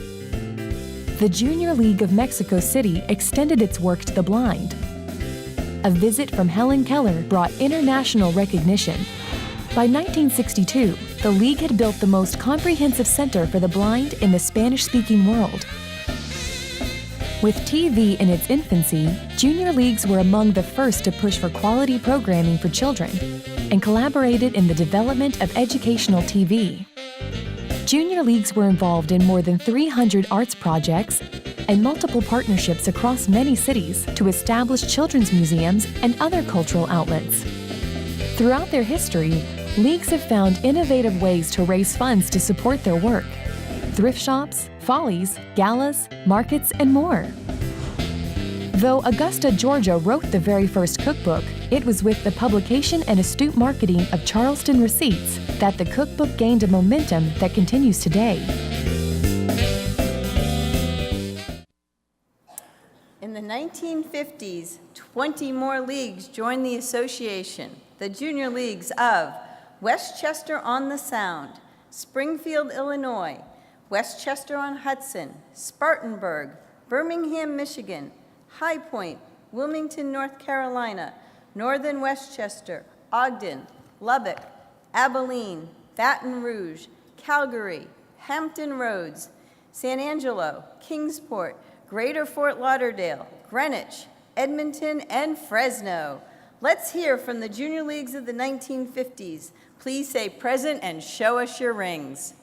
The Junior League of Mexico City extended its work to the blind. A visit from Helen Keller brought international recognition. By 1962, the League had built the most comprehensive center for the blind in the Spanish-speaking world. With TV in its infancy, Junior Leagues were among the first to push for quality programming for children and collaborated in the development of educational TV. Junior Leagues were involved in more than 300 arts projects and multiple partnerships across many cities to establish children's museums and other cultural outlets. Throughout their history, leagues have found innovative ways to raise funds to support their work. Thrift shops, follies, galas, markets, and more. Though Augusta, Georgia wrote the very first cookbook, it was with the publication and astute marketing of Charleston Receipts that the cookbook gained a momentum that continues today. In the 1950s, 20 more leagues joined the association, the Junior Leagues of Westchester on the Sound, Springfield, Illinois, Westchester on Hudson, Spartanburg, Birmingham, Michigan, High Point, Wilmington, North Carolina, Northern Westchester, Ogden, Lubbock, Abilene, Baton Rouge, Calgary, Hampton Roads, San Angelo, Kingsport, Greater Fort Lauderdale, Greenwich, Edmonton, and Fresno. Let's hear from the Junior Leagues of the 1950s. Please say present and show us your rings.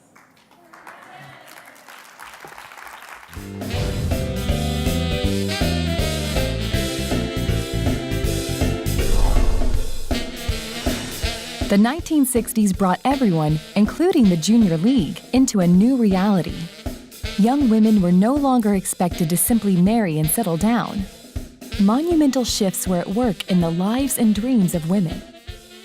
The 1960s brought everyone, including the Junior League, into a new reality. Young women were no longer expected to simply marry and settle down. Monumental shifts were at work in the lives and dreams of women.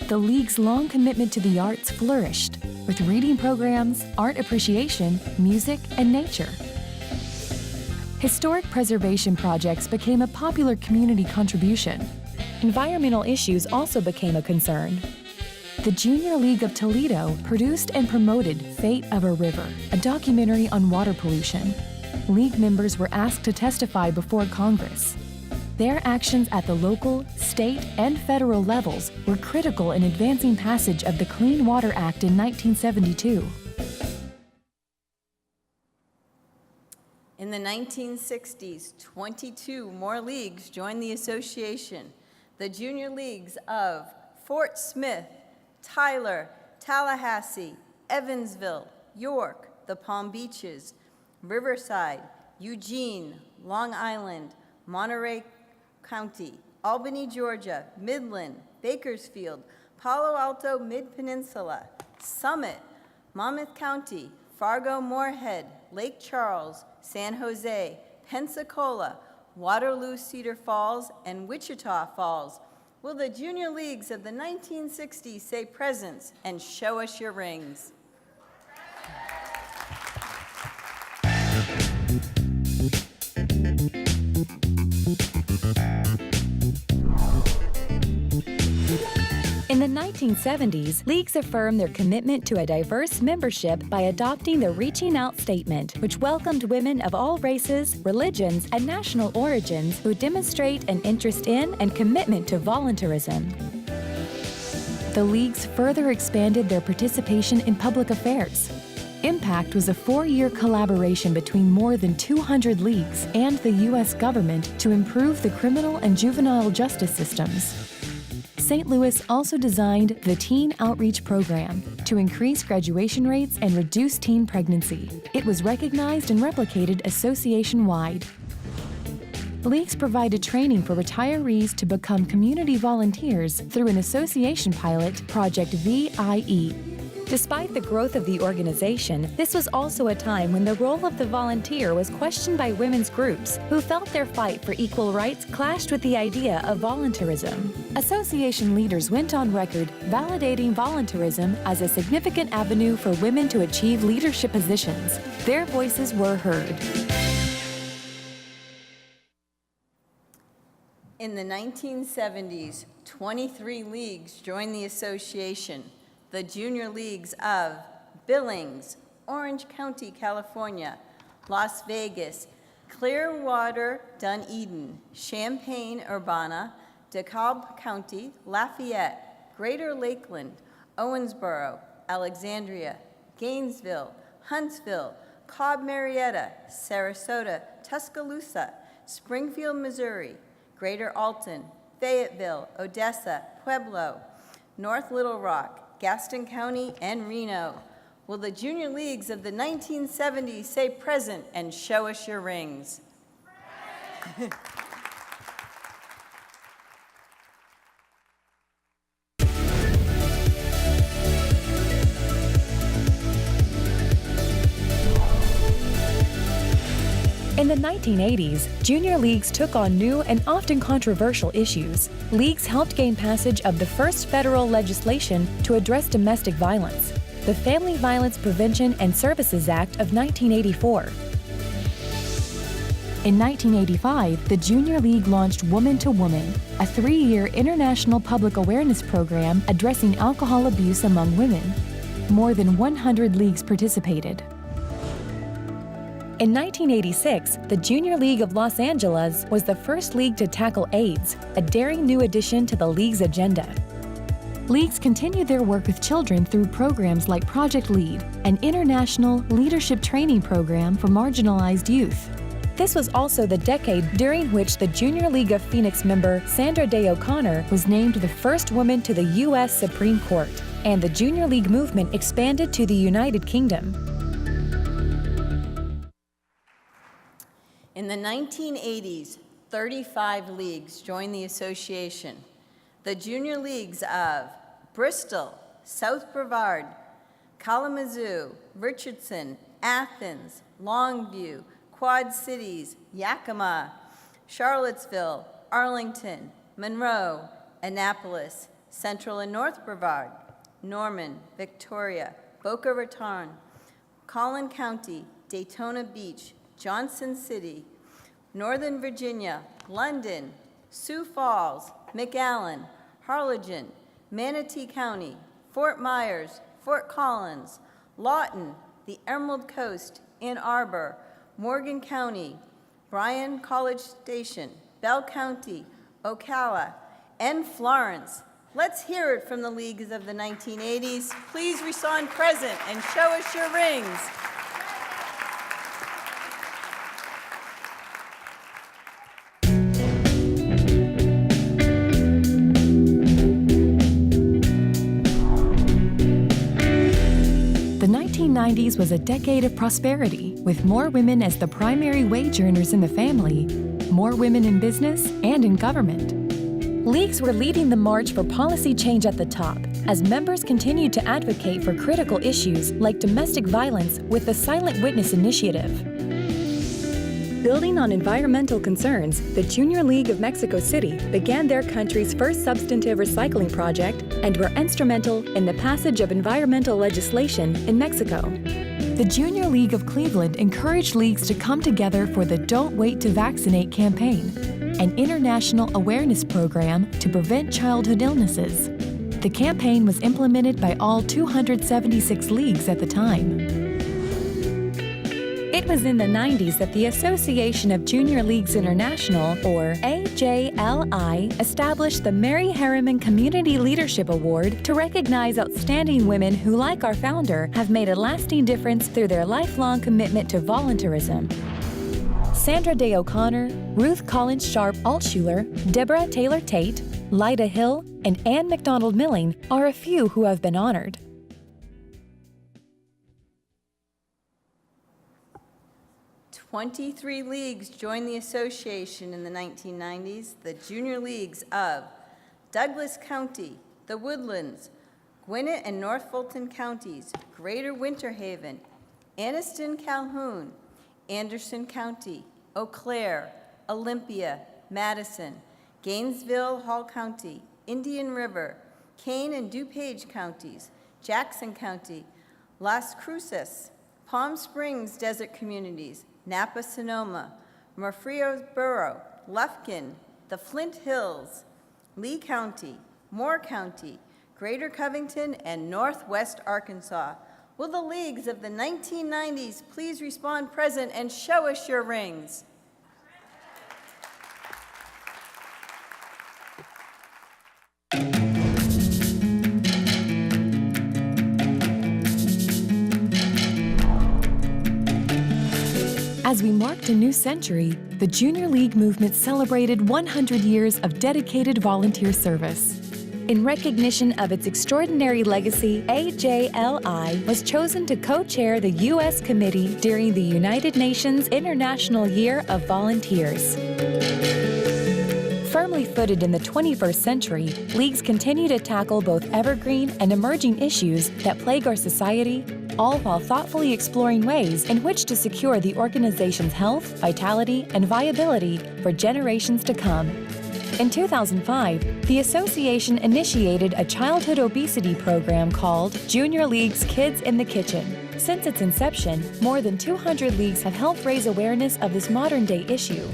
The League's long commitment to the arts flourished, with reading programs, art appreciation, music, and nature. Historic preservation projects became a popular community contribution. Environmental issues also became a concern. The Junior League of Toledo produced and promoted Fate of a River, a documentary on water pollution. League members were asked to testify before Congress. Their actions at the local, state, and federal levels were critical in advancing passage of the Clean Water Act in 1972. In the 1960s, 22 more leagues joined the association. The Junior Leagues of Fort Smith, Tyler, Tallahassee, Evansville, York, the Palm Beaches, Riverside, Eugene, Long Island, Monterey County, Albany, Georgia, Midland, Bakersfield, Palo Alto Mid-Peninsula, Summit, Monmouth County, Fargo, Moorhead, Lake Charles, San Jose, Pensacola, Waterloo, Cedar Falls, and Wichita Falls. Will the Junior Leagues of the 1960s say presents and show us your rings? In the 1970s, leagues affirmed their commitment to a diverse membership by adopting the Reaching Out statement, which welcomed women of all races, religions, and national origins who demonstrate an interest in and commitment to volunteerism. The leagues further expanded their participation in public affairs. Impact was a 4-year collaboration between more than 200 leagues and the U.S. government to improve the criminal and juvenile justice systems. St. Louis also designed the Teen Outreach Program to increase graduation rates and reduce teen pregnancy. It was recognized and replicated association-wide. Leagues provided training for retirees to become community volunteers through an association pilot, Project VIE. Despite the growth of the organization, this was also a time when the role of the volunteer was questioned by women's groups who felt their fight for equal rights clashed with the idea of volunteerism. Association leaders went on record validating volunteerism as a significant avenue for women to achieve leadership positions. Their voices were heard. In the 1970s, 23 leagues joined the association. The junior leagues of Billings, Orange County, California, Las Vegas, Clearwater, Dunedin, Champaign-Urbana, DeKalb County, Lafayette, Greater Lakeland, Owensboro, Alexandria, Gainesville, Huntsville, Cobb Marietta, Sarasota, Tuscaloosa, Springfield, Missouri, Greater Alton, Fayetteville, Odessa, Pueblo, North Little Rock, Gaston County, and Reno. Will the junior leagues of the 1970s say present and show us your rings? In the 1980s, junior leagues took on new and often controversial issues. Leagues helped gain passage of the first federal legislation to address domestic violence, the Family Violence Prevention and Services Act of 1984. In 1985, the Junior League launched Woman to Woman, a 3-year international public awareness program addressing alcohol abuse among women. More than 100 leagues participated. In 1986, the Junior League of Los Angeles was the first league to tackle AIDS, a daring new addition to the league's agenda. Leagues continued their work with children through programs like Project Lead, an international leadership training program for marginalized youth. This was also the decade during which the Junior League of Phoenix member Sandra Day O'Connor was named the first woman to the U.S. Supreme Court, and the Junior League movement expanded to the United Kingdom. In the 1980s, 35 leagues joined the association. The junior leagues of Bristol, South Brevard, Kalamazoo, Richardson, Athens, Longview, Quad Cities, Yakima, Charlottesville, Arlington, Monroe, Annapolis, Central and North Brevard, Norman, Victoria, Boca Raton, Collin County, Daytona Beach, Johnson City, Northern Virginia, London, Sioux Falls, McAllen, Harlingen, Manatee County, Fort Myers, Fort Collins, Lawton, the Emerald Coast, Ann Arbor, Morgan County, Bryan College Station, Bell County, Ocala, and Florence. Let's hear it from the leagues of the 1980s. Please respond present and show us your rings. The 1990s was a decade of prosperity, with more women as the primary wage earners in the family, more women in business and in government. Leagues were leading the march for policy change at the top, as members continued to advocate for critical issues like domestic violence with the Silent Witness Initiative. Building on environmental concerns, the Junior League of Mexico City began their country's first substantive recycling project and were instrumental in the passage of environmental legislation in Mexico. The Junior League of Cleveland encouraged leagues to come together for the Don't Wait to Vaccinate campaign, an international awareness program to prevent childhood illnesses. The campaign was implemented by all 276 leagues at the time. It was in the 90s that the Association of Junior Leagues International, or AJLI, established the Mary Harriman Community Leadership Award to recognize outstanding women who, like our founder, have made a lasting difference through their lifelong commitment to volunteerism. Sandra Day O'Connor, Ruth Collins Sharp Altshuler, Deborah Taylor Tate, Lyda Hill, and Ann McDonald Milling are a few who have been honored. "23 leagues joined the association in the 1990s, the junior leagues of Douglas County, the Woodlands, Gwinnett and North Fulton counties, Greater Winter Haven, Anniston Calhoun, Anderson County, Eau Claire, Olympia, Madison, Gainesville, Hall County, Indian River, Kane and DuPage counties, Jackson County, Las Cruces, Palm Springs Desert Communities, Napa, Sonoma, Murfreesboro, Lufkin, the Flint Hills, Lee County, Moore County, Greater Covington, and Northwest Arkansas. Will the leagues of the 1990s please respond present and show us your rings? As we marked a new century, the Junior League movement celebrated 100 years of dedicated volunteer service. In recognition of its extraordinary legacy, AJLI was chosen to co-chair the U.S. committee during the United Nations International Year of Volunteers. Firmly footed in the 21st century, leagues continue to tackle both evergreen and emerging issues that plague our society, all while thoughtfully exploring ways in which to secure the organization's health, vitality, and viability for generations to come. In 2005, the association initiated a childhood obesity program called Junior Leagues Kids in the Kitchen. Since its inception, more than 200 leagues have helped raise awareness of this modern-day issue.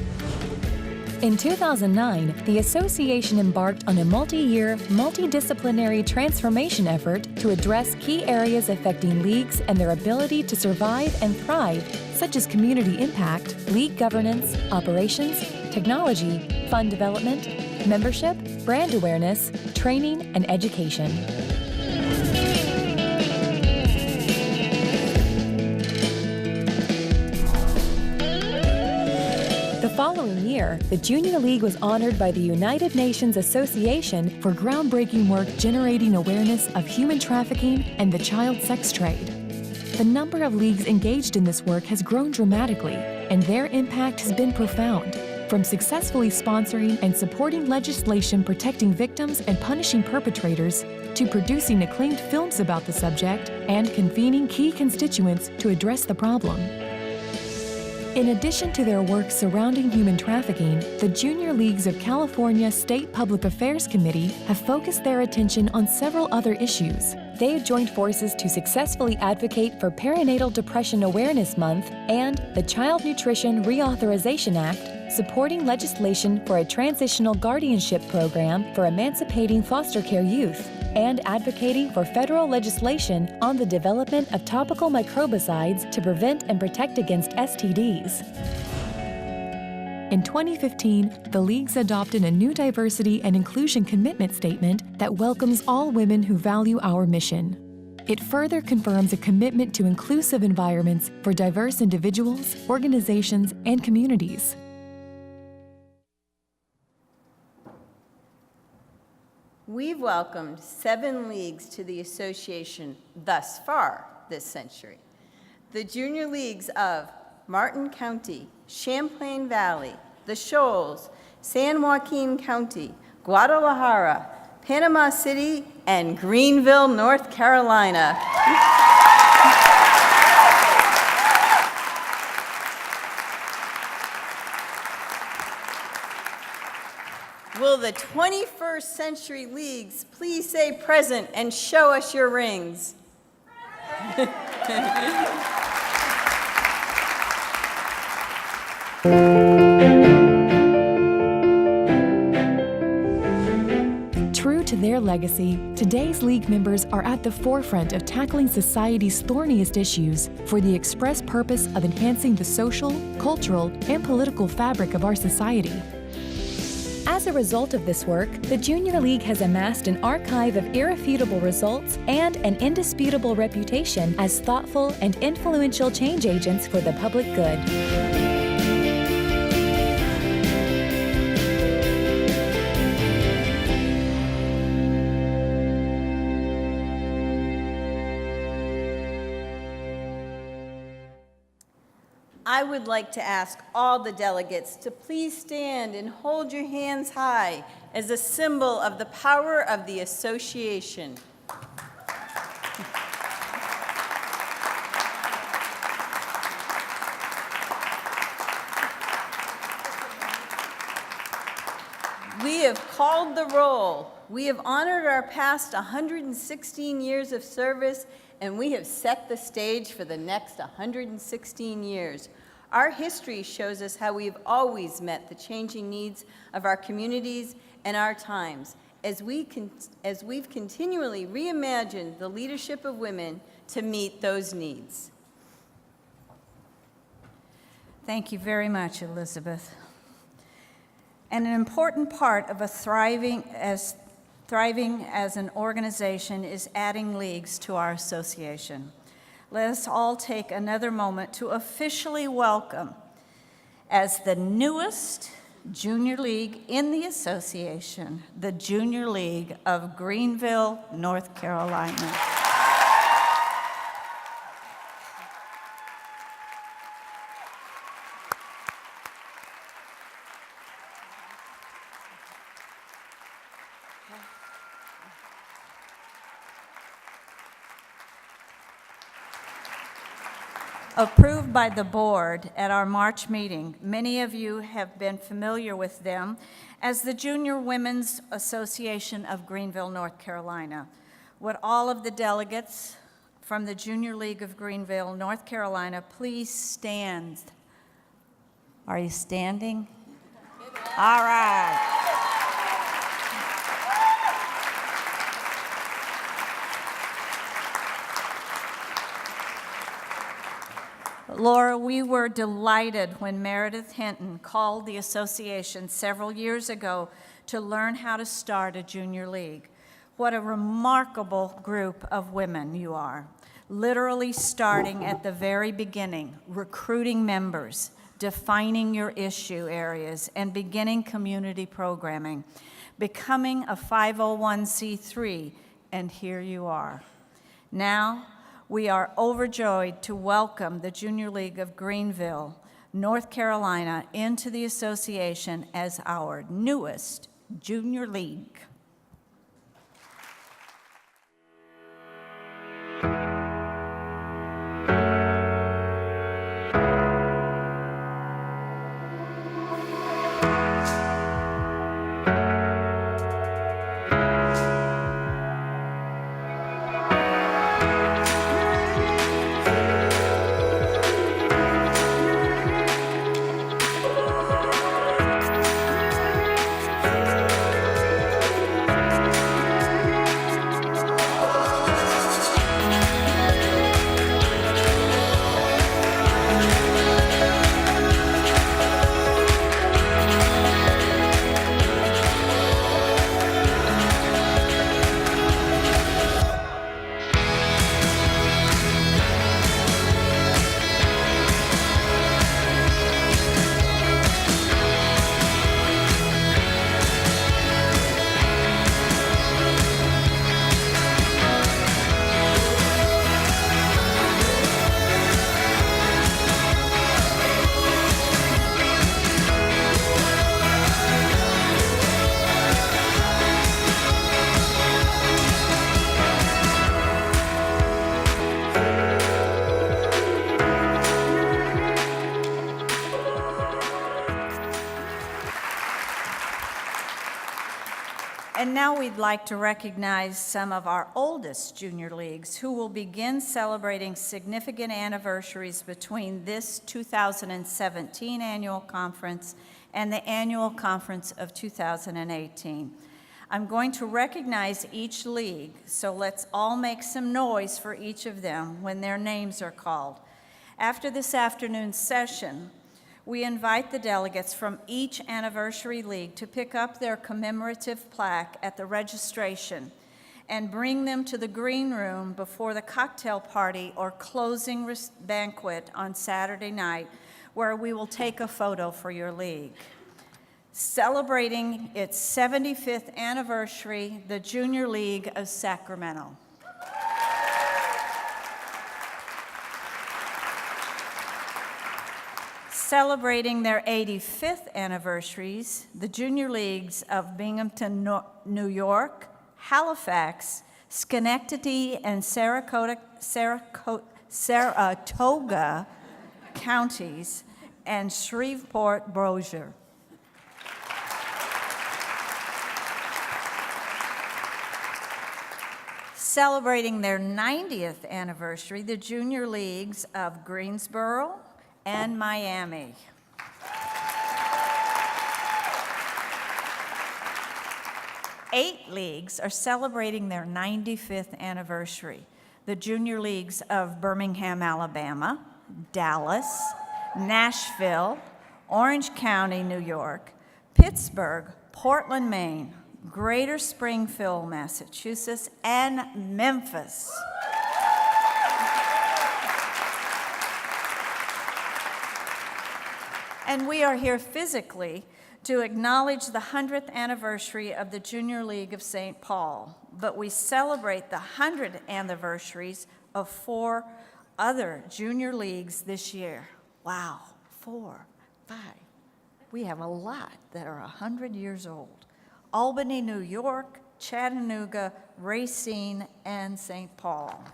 In 2009, the association embarked on a multi-year, multidisciplinary transformation effort to address key areas affecting leagues and their ability to survive and thrive, such as community impact, league governance, operations, technology, fund development, membership, brand awareness, training, and education. The following year, the Junior League was honored by the United Nations Association for groundbreaking work generating awareness of human trafficking and the child sex trade. The number of leagues engaged in this work has grown dramatically, and their impact has been profound. From successfully sponsoring and supporting legislation protecting victims and punishing perpetrators, to producing acclaimed films about the subject and convening key constituents to address the problem. In addition to their work surrounding human trafficking, the Junior Leagues of California State Public Affairs Committee have focused their attention on several other issues. They have joined forces to successfully advocate for Perinatal Depression Awareness Month and the Child Nutrition Reauthorization Act, supporting legislation for a transitional guardianship program for emancipating foster care youth, and advocating for federal legislation on the development of topical microbicides to prevent and protect against STDs. In 2015, the leagues adopted a new diversity and inclusion commitment statement that welcomes all women who value our mission. It further confirms a commitment to inclusive environments for diverse individuals, organizations, and communities. We've welcomed 7 leagues to the association thus far this century. The Junior Leagues of Martin County, Champlain Valley, the Shoals, San Joaquin County, Guadalajara, Panama City, and Greenville, North Carolina. Will the 21st Century Leagues please say present and show us your rings? True to their their legacy, today's League members are at the forefront of tackling society's thorniest issues for the express purpose of enhancing the social, cultural, and political fabric of our society. As a result of this work, the Junior League has amassed an archive of irrefutable results and an indisputable reputation as thoughtful and influential change agents for the public good. I would like to ask all the delegates to please stand and hold your hands high as a symbol of the power of the association. We have called the roll. We have honored our past 116 years of service, and we have set the stage for the next 116 years. Our history shows us how we've always met the changing needs of our communities and our times, as we've continually reimagined the leadership of women to meet those needs. Thank you very much, Elizabeth. And an important part of thriving as an organization is adding leagues to our association. Let us all take another moment to officially welcome, as the newest junior league in the association, the Junior League of Greenville, North Carolina. Approved by the board at our March meeting, many of you have been familiar with them as the Junior Women's Association of Greenville, North Carolina. Would all of the delegates from the Junior League of Greenville, North Carolina, please stand? Are you standing? All right. Laura, we were delighted when Meredith Hinton called the association several years ago to learn how to start a junior league. What a remarkable group of women you are, literally starting at the very beginning, recruiting members, defining your issue areas, and beginning community programming, becoming a 501c3, and here you are. Now, we are overjoyed to welcome the Junior League of Greenville, North Carolina, into the association as our newest junior league. And now we'd like to recognize some of our oldest junior leagues who will begin celebrating significant anniversaries between this 2017 annual conference and the annual conference of 2018. I'm going to recognize each league, so let's all make some noise for each of them when their names are called. After this afternoon's session, we invite the delegates from each anniversary league to pick up their commemorative plaque at the registration and bring them to the green room before the cocktail party or closing banquet on Saturday night, where we will take a photo for your league. Celebrating its 75th anniversary, the Junior League of Sacramento. Celebrating their 85th anniversaries, the Junior Leagues of Binghamton, New York, Halifax, Schenectady, and Saratoga counties, and Shreveport, Bossier. Celebrating their 90th anniversary, the Junior Leagues of Greensboro and Miami. Eight leagues are celebrating their 95th anniversary. The Junior Leagues of Birmingham, Alabama, Dallas, Nashville, Orange County, New York, Pittsburgh, Portland, Maine, Greater Springfield, Massachusetts, and Memphis. And we are here physically to acknowledge the 100th anniversary of the Junior League of St. Paul, but we celebrate the 100th anniversaries of 4 other junior leagues this year. Wow, 4, 5. We have a lot that are 100 years old. Albany, New York, Chattanooga, Racine, and St. Paul.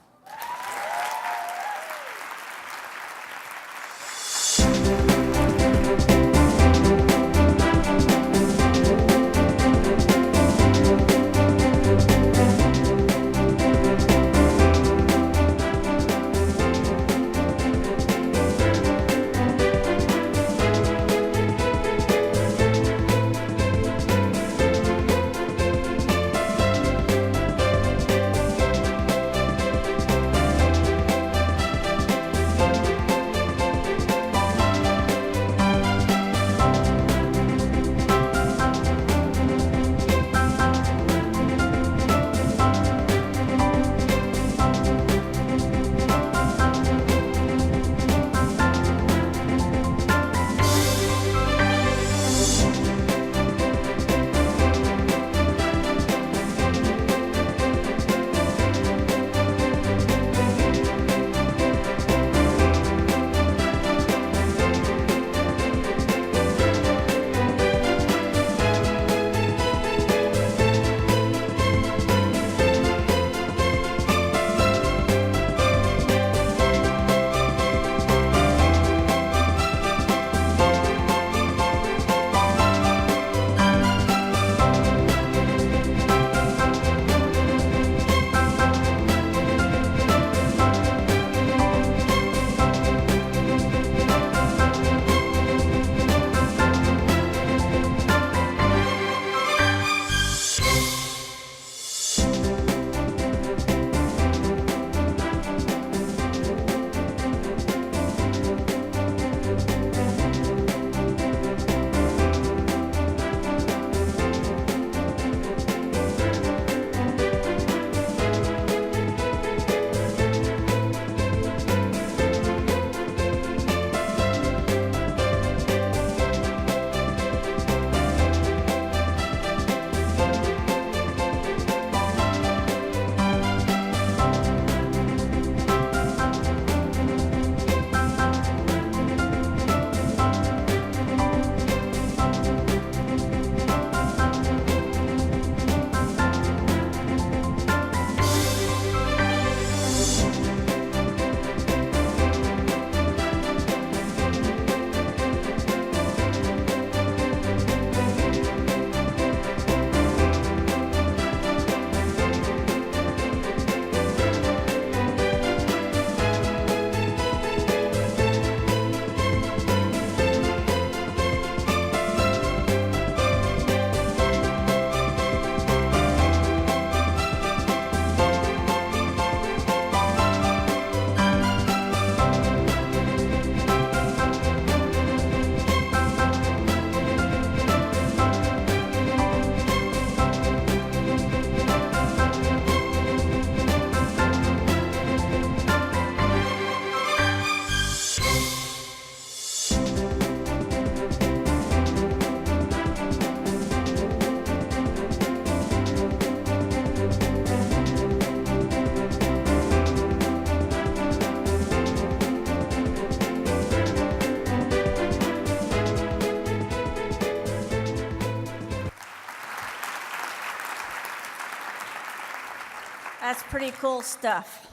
That's pretty cool stuff.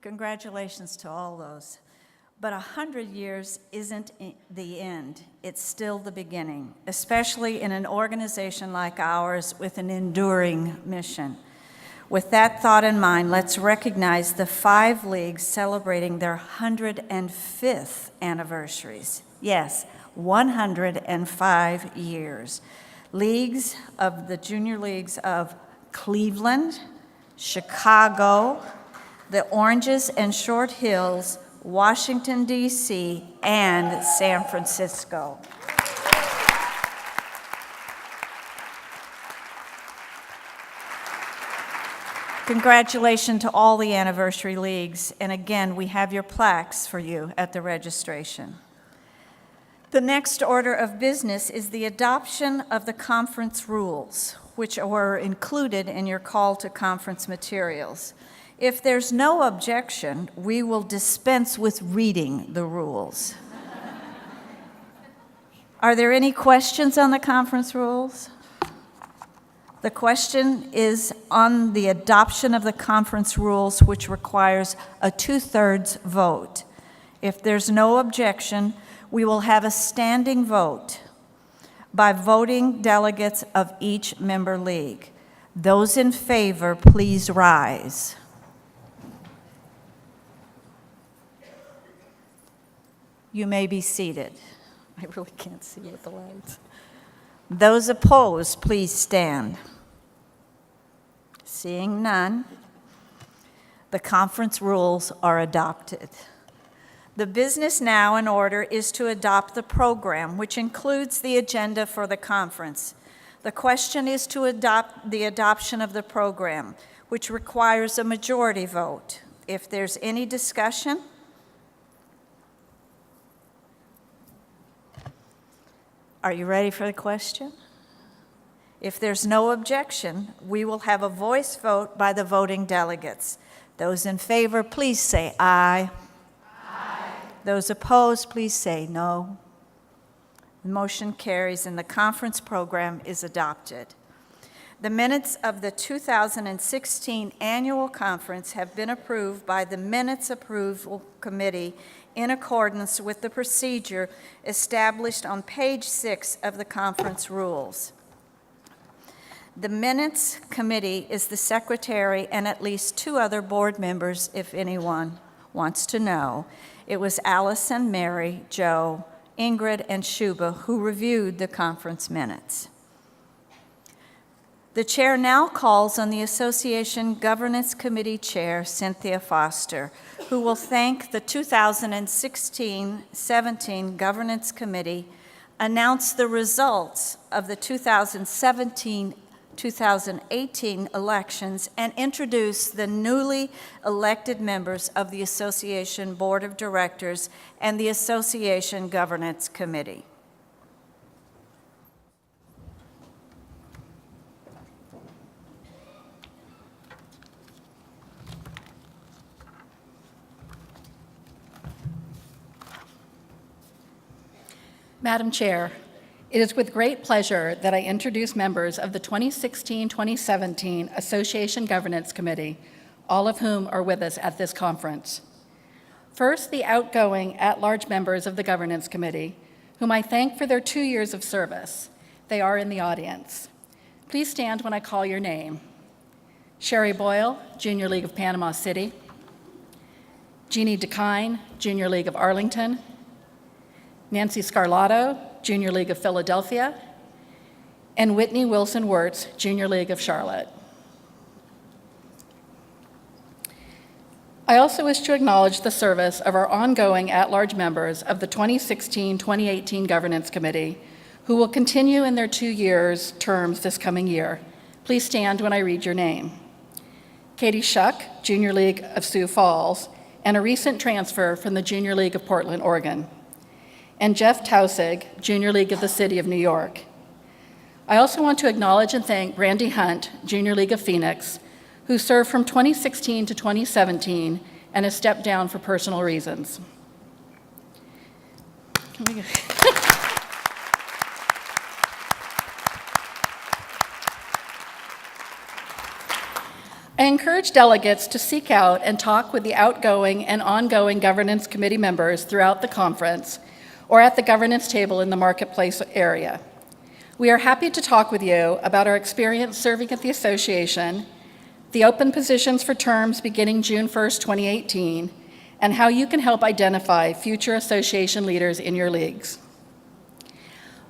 Congratulations to all those. But 100 years isn't the end. It's still the beginning, especially in an organization like ours with an enduring mission. With that thought in mind, let's recognize the 5 leagues celebrating their 105th anniversaries. Yes, 105 years. Leagues of the junior leagues of Cleveland, Chicago, the Oranges and Short Hills, Washington, D.C., and San Francisco. Congratulations to all the anniversary leagues, and again, we have your plaques for you at the registration. The next order of business is the adoption of the conference rules, which were included in your call to conference materials. If there's no objection, we will dispense with reading the rules. Are there any questions on the conference rules? The question is on the adoption of the conference rules, which requires a 2/3 vote. If there's no objection, we will have a standing vote by voting delegates of each member league. Those in favor, please rise. You may be seated. I really can't see with the lights. Those opposed, please stand. Seeing none, the conference rules are adopted. The business now in order is to adopt the program, which includes the agenda for the conference. The question is to adopt the adoption of the program, which requires a majority vote. If there's any discussion, are you ready for the question? If there's no objection, we will have a voice vote by the voting delegates. Those in favor, please say aye. Aye. Those opposed, please say no. The motion carries and the conference program is adopted. The minutes of the 2016 annual conference have been approved by the Minutes Approval Committee in accordance with the procedure established on page 6 of the conference rules. The Minutes Committee is the secretary and at least 2 other board members, if anyone wants to know. It was Allison, Mary, Joe, Ingrid, and Shuba who reviewed the conference minutes. The chair now calls on the Association Governance Committee Chair, Cynthia Foster, who will thank the 2016-17 Governance Committee, announce the results of the 2017-2018 elections, and introduce the newly elected members of the Association Board of Directors and the Association Governance Committee. Madam Chair, it is with great pleasure that I introduce members of the 2016-2017 Association Governance Committee, all of whom are with us at this conference. First, the outgoing at-large members of the Governance Committee, whom I thank for their 2 years of service. They are in the audience. Please stand when I call your name. Sherry Boyle, Junior League of Panama City. Jeannie DeKine, Junior League of Arlington. Nancy Scarlato, Junior League of Philadelphia, and Whitney Wilson Wirtz, Junior League of Charlotte. I also wish to acknowledge the service of our ongoing at-large members of the 2016-2018 Governance Committee, who will continue in their 2 years terms this coming year. Please stand when I read your name. Katie Shuck, Junior League of Sioux Falls, and a recent transfer from the Junior League of Portland, Oregon. And Jeff Tausig, Junior League of the City of New York. I also want to acknowledge and thank Brandy Hunt, Junior League of Phoenix, who served from 2016 to 2017 and has stepped down for personal reasons. I encourage delegates to seek out and talk with the outgoing and ongoing Governance Committee members throughout the conference or at the governance table in the marketplace area. We are happy to talk with you about our experience serving at the association, the open positions for terms beginning June 1st, 2018, and how you can help identify future association leaders in your leagues.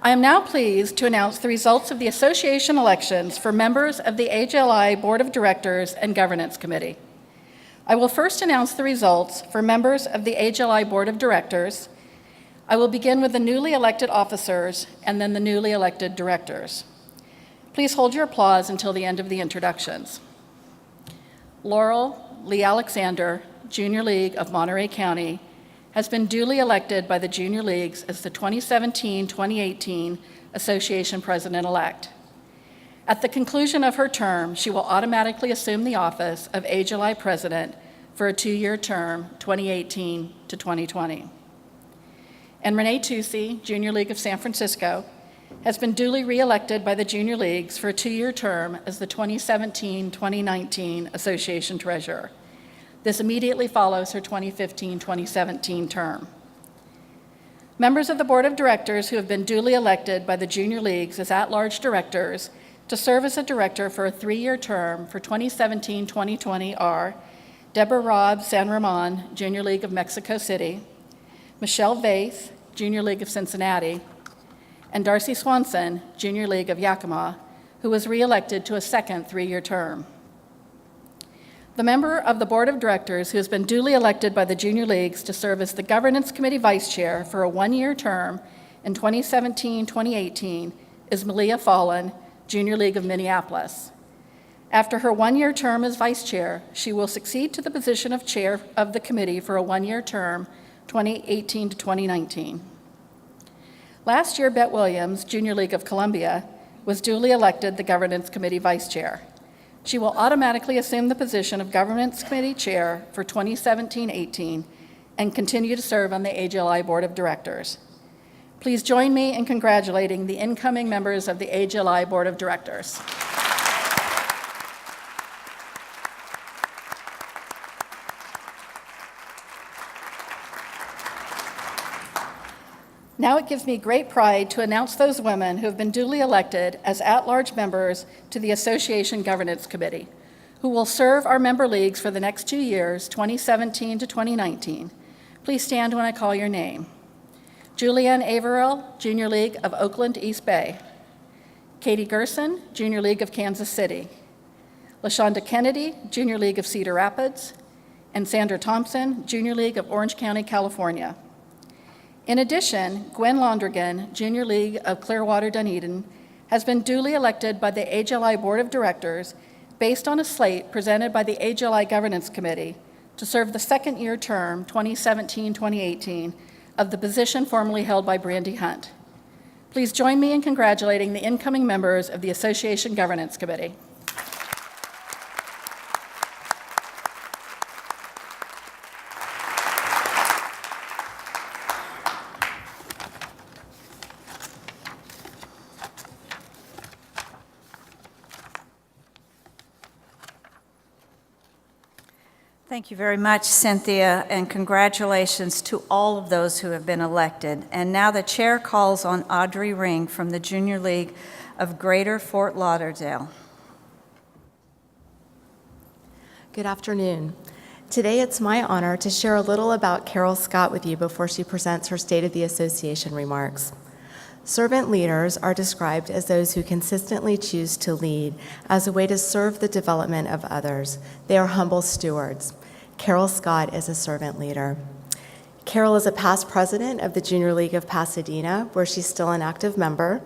I am now pleased to announce the results of the association elections for members of the AJLI Board of Directors and Governance Committee. I will first announce the results for members of the AJLI Board of Directors. I will begin with the newly elected officers and then the newly elected directors. Please hold your applause until the end of the introductions. Laurel Lee Alexander, Junior League of Monterey County, has been duly elected by the Junior Leagues as the 2017-2018 Association President-elect. At the conclusion of her term, she will automatically assume the office of AJLI President for a 2-year term, 2018 to 2020. And Renee Tucci, Junior League of San Francisco, has been duly re-elected by the Junior Leagues for a 2-year term as the 2017-2019 Association Treasurer. This immediately follows her 2015-2017 term. Members of the Board of Directors who have been duly elected by the Junior Leagues as at-large directors to serve as a director for a 3-year term for 2017-2020 are Deborah Robb San Ramon, Junior League of Mexico City, Michelle Vaith, Junior League of Cincinnati, and Darcy Swanson, Junior League of Yakima, who was re-elected to a second 3-year term. The member of the Board of Directors who has been duly elected by the Junior Leagues to serve as the Governance Committee Vice Chair for a 1-year term in 2017-2018 is Malia Fallon, Junior League of Minneapolis. After her 1-year term as Vice Chair, she will succeed to the position of Chair of the Committee for a 1-year term, 2018 to 2019. Last year, Bet Williams, Junior League of Columbia, was duly elected the Governance Committee Vice Chair. She will automatically assume the position of Governance Committee Chair for 2017-18 and continue to serve on the AJLI Board of Directors. Please join me in congratulating the incoming members of the AJLI Board of Directors. Now it gives me great pride to announce those women who have been duly elected as at-large members to the Association Governance Committee, who will serve our member leagues for the next 2 years, 2017 to 2019. Please stand when I call your name. Julianne Averill, Junior League of Oakland East Bay. Katie Gerson, Junior League of Kansas City. LaShonda Kennedy, Junior League of Cedar Rapids. And Sandra Thompson, Junior League of Orange County, California. In addition, Gwen Londrigan, Junior League of Clearwater Dunedin, has been duly elected by the AJLI Board of Directors based on a slate presented by the AJLI Governance Committee to serve the 2nd-year term, 2017-2018, of the position formerly held by Brandy Hunt. Please join me in congratulating the incoming members of the Association Governance Committee. Thank you very much, Cynthia, and congratulations to all of those who have been elected. And now the chair calls on Audrey Ring from the Junior League of Greater Fort Lauderdale. Good afternoon. Today it's my honor to share a little about Carol Scott with you before she presents her State of the Association remarks. Servant leaders are described as those who consistently choose to lead as a way to serve the development of others. They are humble stewards. Carol Scott is a servant leader. Carol is a past president of the Junior League of Pasadena, where she's still an active member.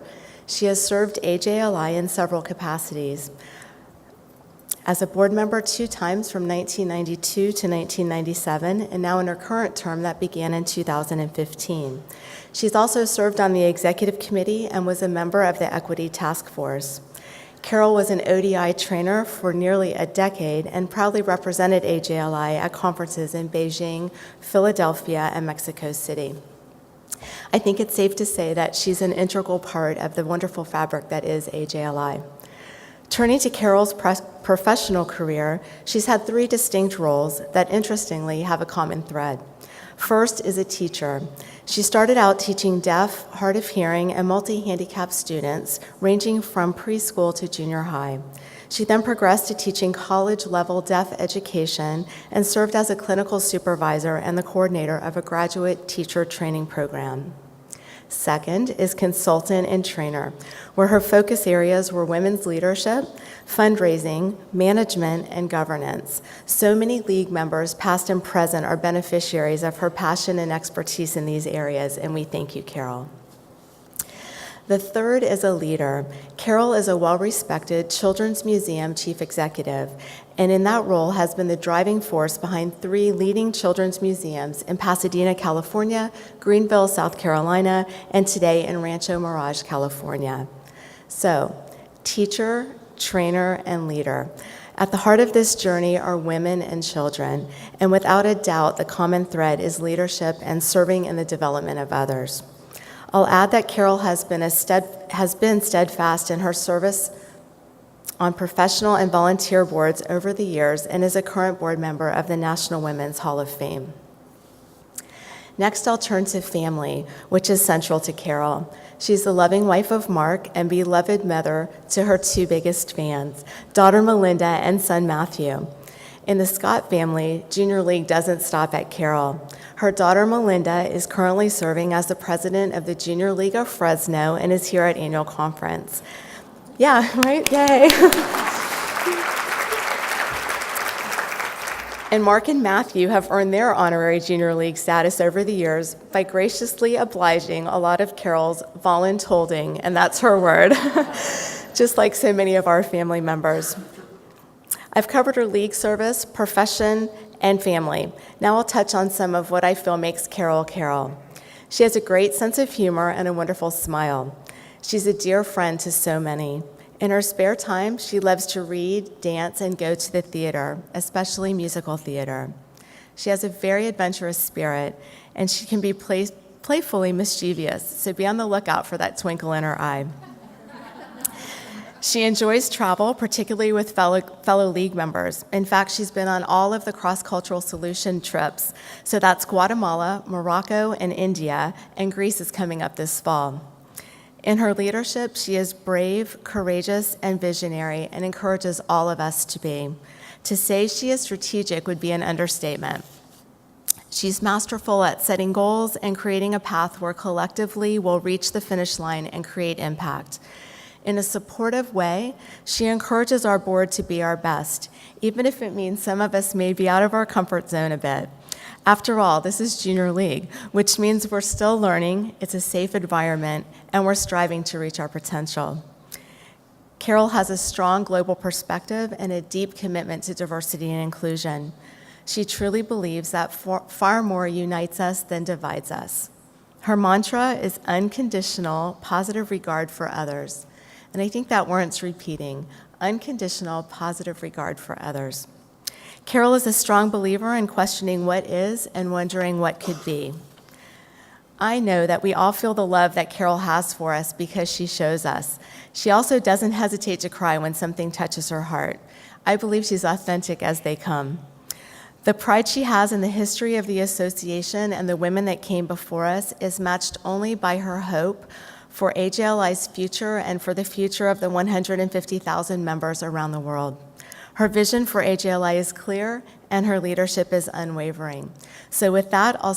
She has served AJLI in several capacities. As a board member 2 times from 1992 to 1997, and now in her current term that began in 2015. She's also served on the executive committee and was a member of the Equity Task Force. Carol was an ODI trainer for nearly a decade and proudly represented AJLI at conferences in Beijing, Philadelphia, and Mexico City. I think it's safe to say that she's an integral part of the wonderful fabric that is AJLI. Turning to Carol's professional career, she's had 3 distinct roles that interestingly have a common thread. First is a teacher. She started out teaching deaf, hard of hearing, and multi-handicapped students ranging from preschool to junior high. She then progressed to teaching college-level deaf education and served as a clinical supervisor and the coordinator of a graduate teacher training program. Second is consultant and trainer, where her focus areas were women's leadership, fundraising, management, and governance. So many League members, past and present, are beneficiaries of her passion and expertise in these areas, and we thank you, Carol. The third is a leader. Carol is a well-respected Children's Museum chief executive, and in that role has been the driving force behind 3 leading children's museums in Pasadena, California, Greenville, South Carolina, and today in Rancho Mirage, California. So, teacher, trainer, and leader. At the heart of this journey are women and children, and without a doubt, the common thread is leadership and serving in the development of others. I'll add that Carol has been steadfast in her service on professional and volunteer boards over the years and is a current board member of the National Women's Hall of Fame. Next, I'll turn to family, which is central to Carol. She's the loving wife of Mark and beloved mother to her 2 biggest fans, daughter Melinda and son Matthew. In the Scott family, Junior League doesn't stop at Carol. Her daughter Melinda is currently serving as the president of the Junior League of Fresno and is here at annual conference. Yeah, right? Yay. And Mark and Matthew have earned their honorary Junior League status over the years by graciously obliging a lot of Carol's voluntolding, and that's her word, just like so many of our family members. I've covered her league service, profession, and family. Now I'll touch on some of what I feel makes Carol Carol. She has a great sense of humor and a wonderful smile. She's a dear friend to so many. In her spare time, she loves to read, dance, and go to the theater, especially musical theater. She has a very adventurous spirit, and she can be playfully mischievous, so be on the lookout for that twinkle in her eye. She enjoys travel, particularly with fellow League members. In fact, she's been on all of the cross-cultural solution trips. So that's Guatemala, Morocco, and India, and Greece is coming up this fall. In her leadership, she is brave, courageous, and visionary, and encourages all of us to be. To say she is strategic would be an understatement. She's masterful at setting goals and creating a path where collectively we'll reach the finish line and create impact. In a supportive way, she encourages our board to be our best, even if it means some of us may be out of our comfort zone a bit. After all, this is Junior League, which means we're still learning, it's a safe environment, and we're striving to reach our potential. Carol has a strong global perspective and a deep commitment to diversity and inclusion. She truly believes that far more unites us than divides us. Her mantra is unconditional, positive regard for others. And I think that warrants repeating, unconditional, positive regard for others. Carol is a strong believer in questioning what is and wondering what could be. I know that we all feel the love that Carol has for us because she shows us. She also doesn't hesitate to cry when something touches her heart. I believe she's authentic as they come. The pride she has in the history of the association and the women that came before us is matched only by her hope for AJLI's future and for the future of the 150,000 members around the world. Her vision for AJLI is clear, and her leadership is unwavering. So with that, I'll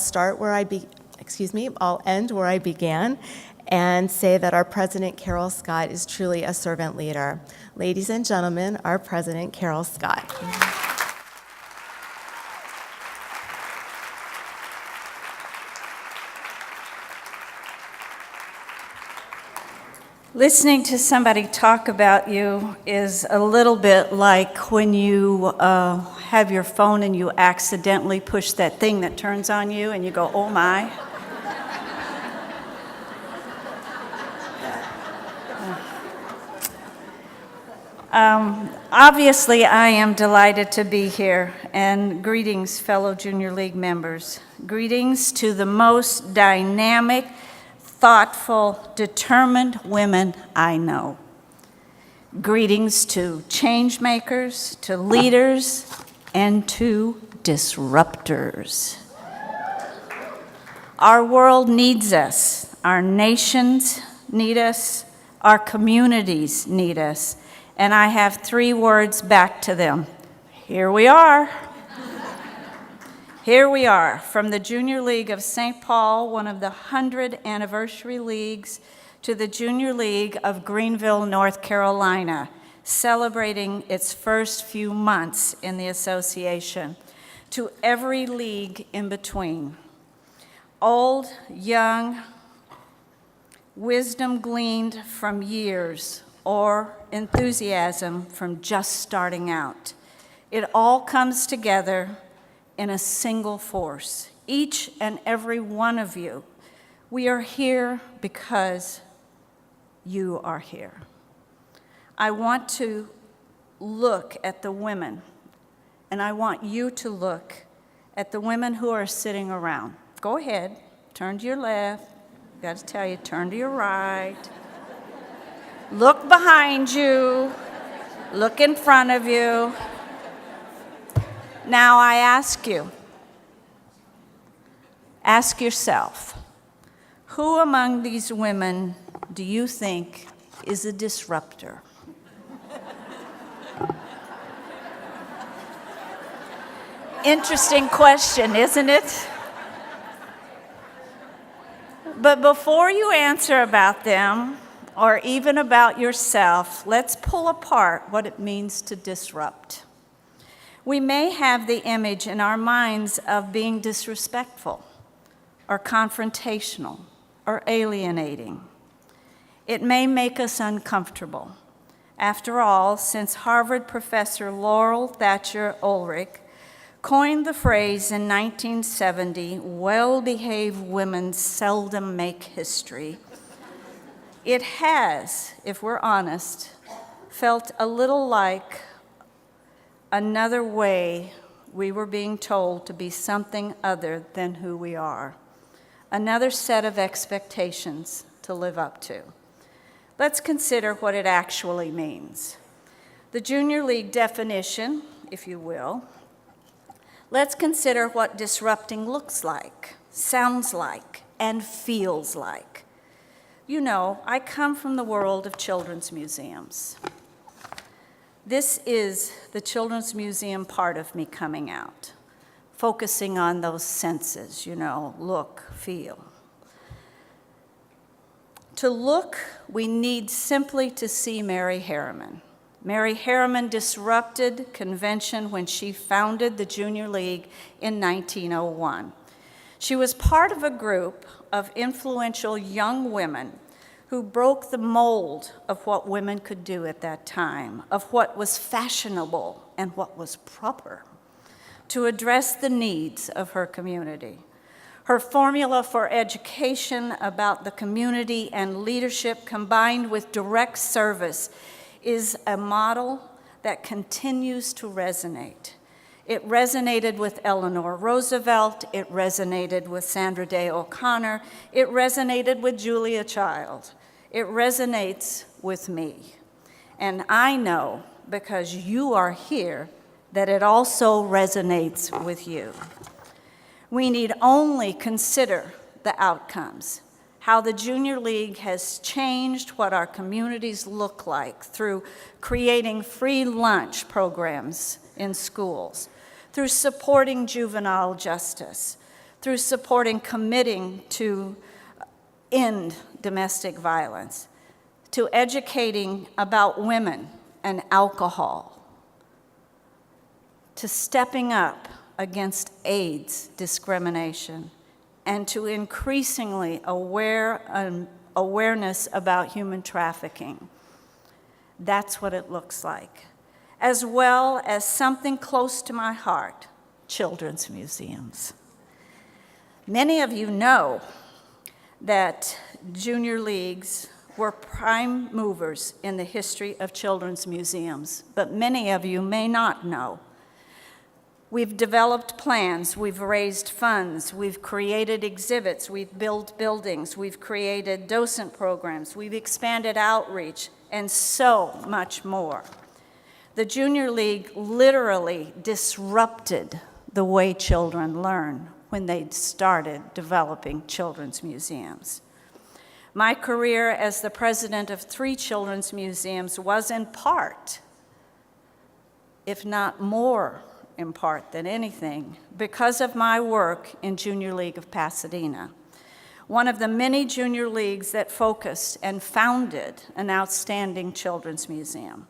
end where I began and say that our President, Carol Scott, is truly a servant leader. Ladies and gentlemen, our President, Carol Scott. Listening to somebody talk about you is a little bit like when you have your phone and you accidentally push that thing that turns on you and you go, oh my. Obviously, I am delighted to be here, and greetings, fellow Junior League members. Greetings to the most dynamic, thoughtful, determined women I know. Greetings to change makers, to leaders, and to disruptors. Our world needs us. Our nations need us. Our communities need us. And I have 3 words back to them. Here we are. Here we are, from the Junior League of St. Paul, one of the 100 anniversary leagues, to the Junior League of Greenville, North Carolina, celebrating its first few months in the association, to every league in between. Old, young, wisdom gleaned from years, or enthusiasm from just starting out. It all comes together in a single force. Each and every one of you, we are here because you are here. I want to look at the women, and I want you to look at the women who are sitting around. Go ahead, turn to your left. Got to tell you, turn to your right. Look behind you. Look in front of you. Now I ask you, ask yourself, who among these women do you think is a disruptor? Interesting question, isn't it? But before you answer about them, or even about yourself, let's pull apart what it means to disrupt. We may have the image in our minds of being disrespectful, or confrontational, or alienating. It may make us uncomfortable. After all, since Harvard professor Laurel Thatcher Ulrich coined the phrase in 1970, well-behaved women seldom make history, it has, if we're honest, felt a little like another way we were being told to be something other than who we are, another set of expectations to live up to. Let's consider what it actually means. The Junior League definition, if you will. Let's consider what disrupting looks like, sounds like, and feels like. You know, I come from the world of children's museums. This is the Children's Museum part of me coming out, focusing on those senses, you know, look, feel. To look, we need simply to see Mary Harriman. Mary Harriman disrupted convention when she founded the Junior League in 1901. She was part of a group of influential young women who broke the mold of what women could do at that time, of what was fashionable and what was proper, to address the needs of her community. Her formula for education about the community and leadership combined with direct service is a model that continues to resonate. It resonated with Eleanor Roosevelt, it resonated with Sandra Day O'Connor, it resonated with Julia Child. It resonates with me. And I know, because you are here, that it also resonates with you. We need only consider the outcomes, how the Junior League has changed what our communities look like through creating free lunch programs in schools, through supporting juvenile justice, through supporting committing to end domestic violence, to educating about women and alcohol, to stepping up against AIDS discrimination, and to increasingly awareness about human trafficking. That's what it looks like. As well as something close to my heart, children's museums. Many of you know that junior leagues were prime movers in the history of children's museums, but many of you may not know. We've developed plans, we've raised funds, we've created exhibits, we've built buildings, we've created docent programs, we've expanded outreach, and so much more. The Junior League literally disrupted the way children learn when they started developing children's museums. My career as the president of 3 children's museums was in part, if not more in part than anything, because of my work in Junior League of Pasadena, one of the many junior leagues that focused and founded an outstanding children's museum.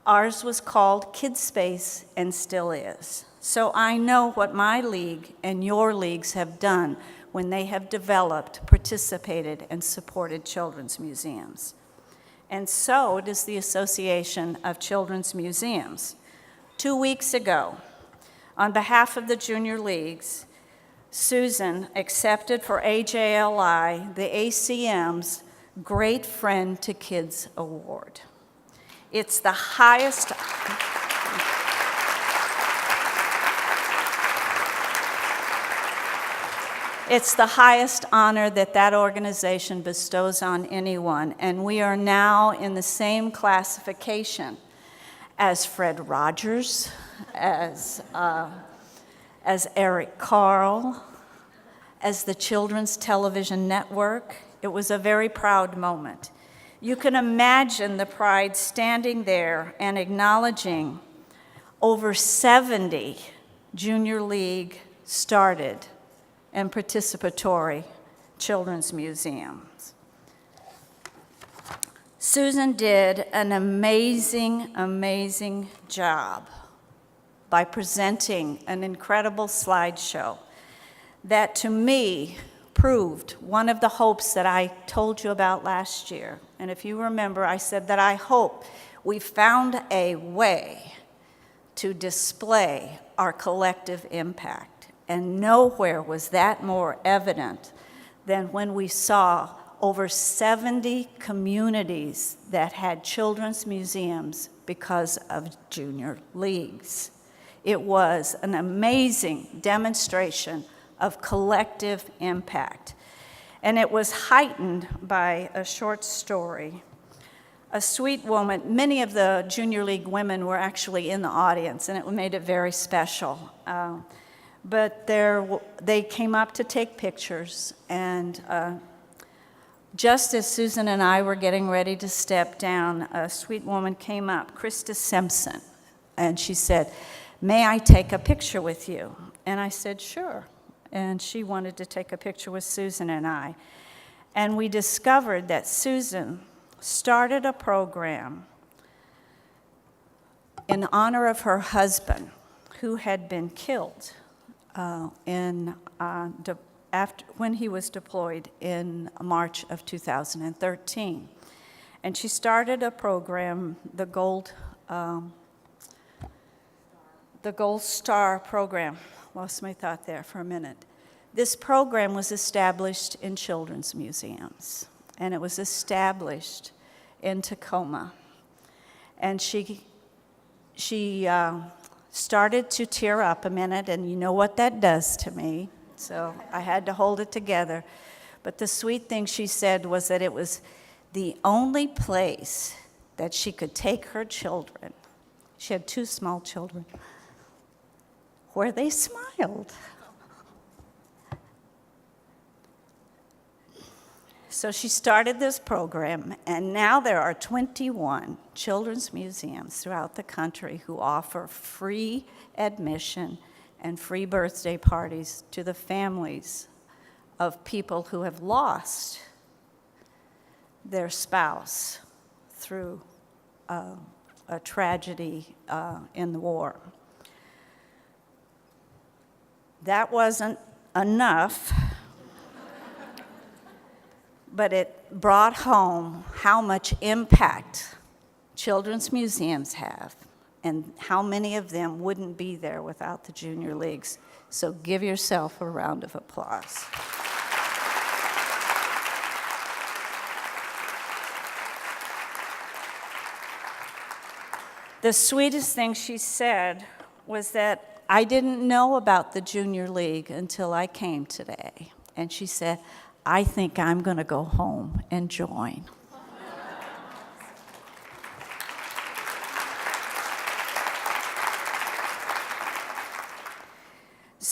Ours was called Kids Space and still is. So I know what my league and your leagues have done when they have developed, participated, and supported children's museums. And so does the Association of Children's Museums. 2 weeks ago, on behalf of the junior leagues, Susan accepted for AJLI the ACM's Great Friend to Kids Award. It's the highest honor that organization bestows on anyone, and we are now in the same classification as Fred Rogers, as Eric Carle, as the Children's Television Network. It was a very proud moment. You can imagine the pride standing there and acknowledging over 70 Junior League started and participatory children's museums. Susan did an amazing, amazing job by presenting an incredible slideshow that, to me, proved one of the hopes that I told you about last year. And if you remember, I said that I hope we found a way to display our collective impact. And nowhere was that more evident than when we saw over 70 communities that had children's museums because of junior leagues. It was an amazing demonstration of collective impact. And it was heightened by a short story. A sweet woman, many of the Junior League women were actually in the audience, and it made it very special. But they came up to take pictures, and just as Susan and I were getting ready to step down, a sweet woman came up, Krista Simpson, and she said, "May I take a picture with you?" And I said, "Sure." And she wanted to take a picture with Susan and I. And we discovered that Susan started a program in honor of her husband, who had been killed when he was deployed in March of 2013. And she started a program, the Gold Star program. Lost my thought there for a minute. This program was established in children's museums, and it was established in Tacoma. And she started to tear up a minute, and you know what that does to me, so I had to hold it together. But the sweet thing she said was that it was the only place that she could take her children. She had 2 small children, where they smiled. So she started this program, and now there are 21 children's museums throughout the country who offer free admission and free birthday parties to the families of people who have lost their spouse through a tragedy in the war. That wasn't enough, but it brought home how much impact children's museums have and how many of them wouldn't be there without the junior leagues. So give yourself a round of applause. The sweetest thing she said was that I didn't know about the Junior League until I came today. And she said, "I think I'm going to go home and join."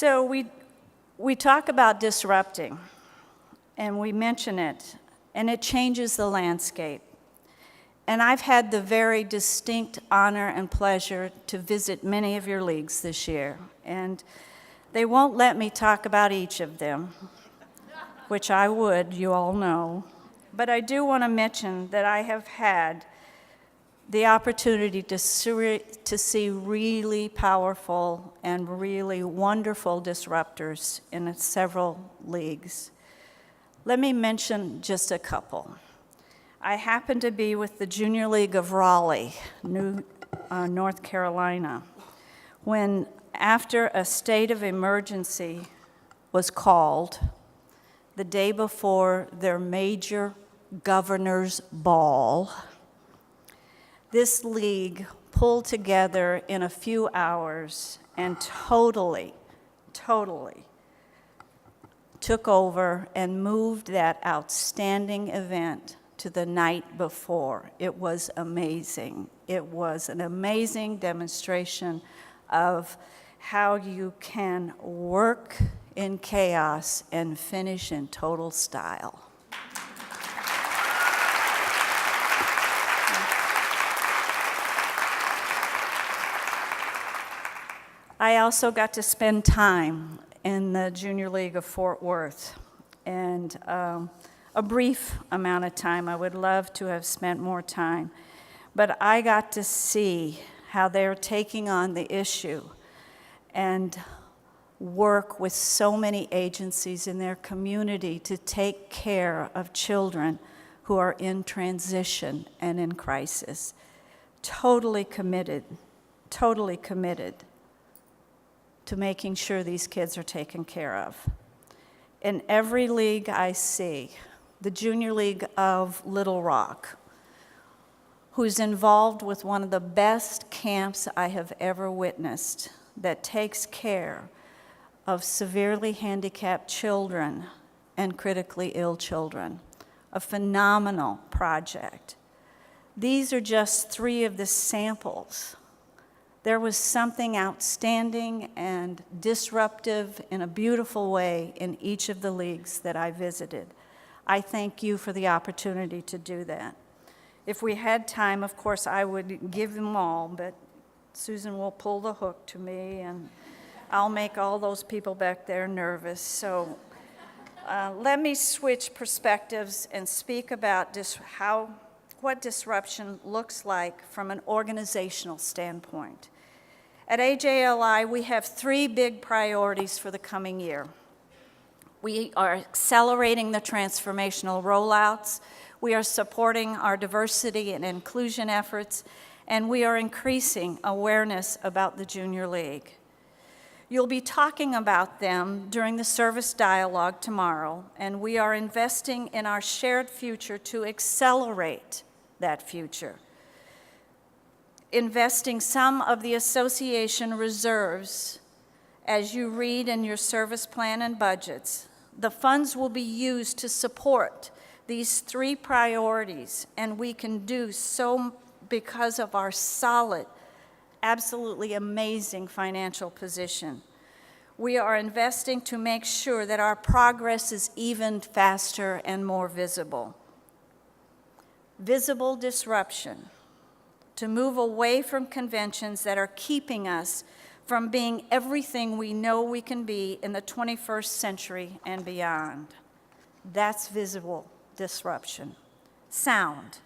So we talk about disrupting, and we mention it, and it changes the landscape. And I've had the very distinct honor and pleasure to visit many of your leagues this year, and they won't let me talk about each of them, which I would, you all know. But I do want to mention that I have had the opportunity to see really powerful and really wonderful disruptors in several leagues. Let me mention just a couple. I happened to be with the Junior League of Raleigh, North Carolina, when after a state of emergency was called the day before their major governor's ball, this league pulled together in a few hours and totally took over and moved that outstanding event to the night before. It was amazing. It was an amazing demonstration of how you can work in chaos and finish in total style. I also got to spend time in the Junior League of Fort Worth, and a brief amount of time. I would love to have spent more time, but I got to see how they're taking on the issue and work with so many agencies in their community to take care of children who are in transition and in crisis. Totally committed to making sure these kids are taken care of. In every league I see, the Junior League of Little Rock, who's involved with one of the best camps I have ever witnessed that takes care of severely handicapped children and critically ill children. A phenomenal project. These are just 3 of the samples. There was something outstanding and disruptive in a beautiful way in each of the leagues that I visited. I thank you for the opportunity to do that. If we had time, of course, I would give them all, but Susan will pull the hook to me, and I'll make all those people back there nervous. So let me switch perspectives and speak about what disruption looks like from an organizational standpoint. At AJLI, we have 3 big priorities for the coming year. We are accelerating the transformational rollouts, we are supporting our diversity and inclusion efforts, and we are increasing awareness about the Junior League. You'll be talking about them during the service dialogue tomorrow, and we are investing in our shared future to accelerate that future. Investing some of the association reserves, as you read in your service plan and budgets, the funds will be used to support these 3 priorities, and we can do so because of our solid, absolutely amazing financial position. We are investing to make sure that our progress is even faster and more visible. Visible disruption, to move away from conventions that are keeping us from being everything we know we can be in the 21st century and beyond. That's visible disruption. Sound.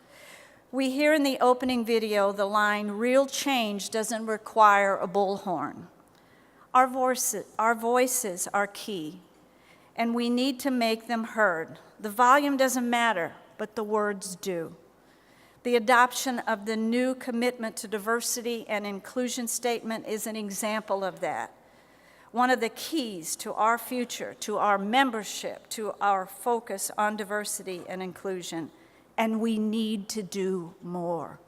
We hear in the opening video the line, "Real change doesn't require a bullhorn." Our voices are key, and we need to make them heard. The volume doesn't matter, but the words do. The adoption of the new Commitment to Diversity and Inclusion Statement is an example of that. One of the keys to our future, to our membership, to our focus on diversity and inclusion, and we need to do more.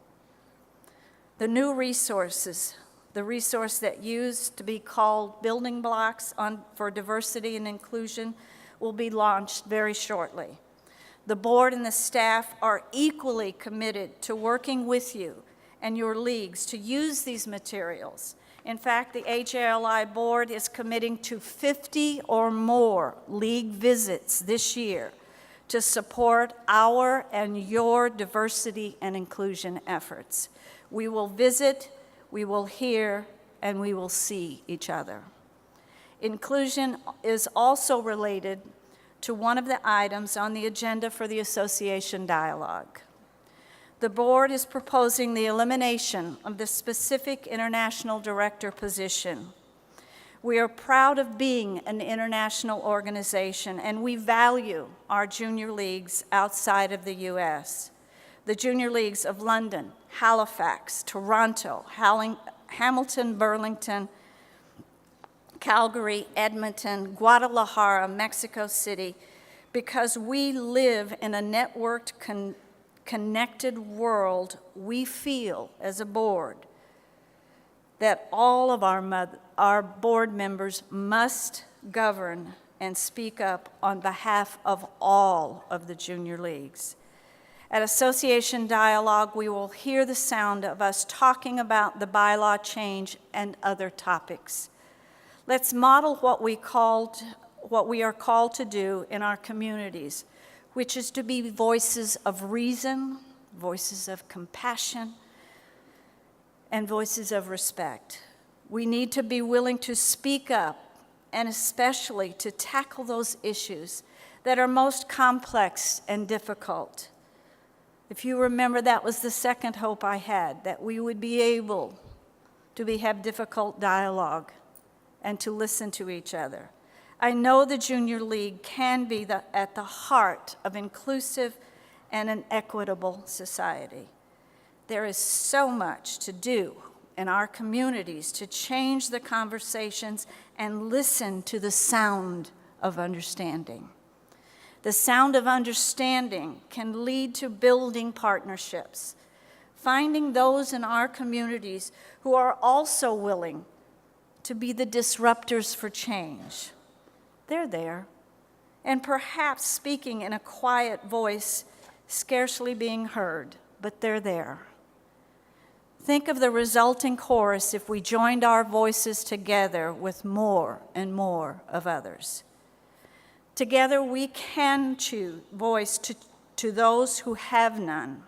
The new resources, the resource that used to be called Building Blocks for Diversity and Inclusion, will be launched very shortly. The board and the staff are equally committed to working with you and your leagues to use these materials In fact, the AJLI board is committing to 50 or more league visits this year to support our and your diversity and inclusion efforts. We will visit, we will hear, and we will see each other. Inclusion is also related to one of the items on the agenda for the association dialogue. The board is proposing the elimination of the specific international director position. We are proud of being an international organization, and we value our junior leagues outside of the U.S. The junior leagues of London, Halifax, Toronto, Hamilton, Burlington, Calgary, Edmonton, Guadalajara, Mexico City, because we live in a networked, connected world. We feel as a board that all of our board members must govern and speak up on behalf of all of the junior leagues. At Association Dialogue, we will hear the sound of us talking about the bylaw change and other topics. Let's model what we are called to do in our communities, which is to be voices of reason, voices of compassion, and voices of respect. We need to be willing to speak up, and especially to tackle those issues that are most complex and difficult. If you remember, that was the second hope I had, that we would be able to have difficult dialogue and to listen to each other. I know the Junior League can be at the heart of inclusive and an equitable society. There is so much to do in our communities to change the conversations and listen to the sound of understanding. The sound of understanding can lead to building partnerships, finding those in our communities who are also willing to be the disruptors for change. They're there, and perhaps speaking in a quiet voice, scarcely being heard, but they're there. Think of the resulting chorus if we joined our voices together with more and more of others. Together we can choose voice to those who have none.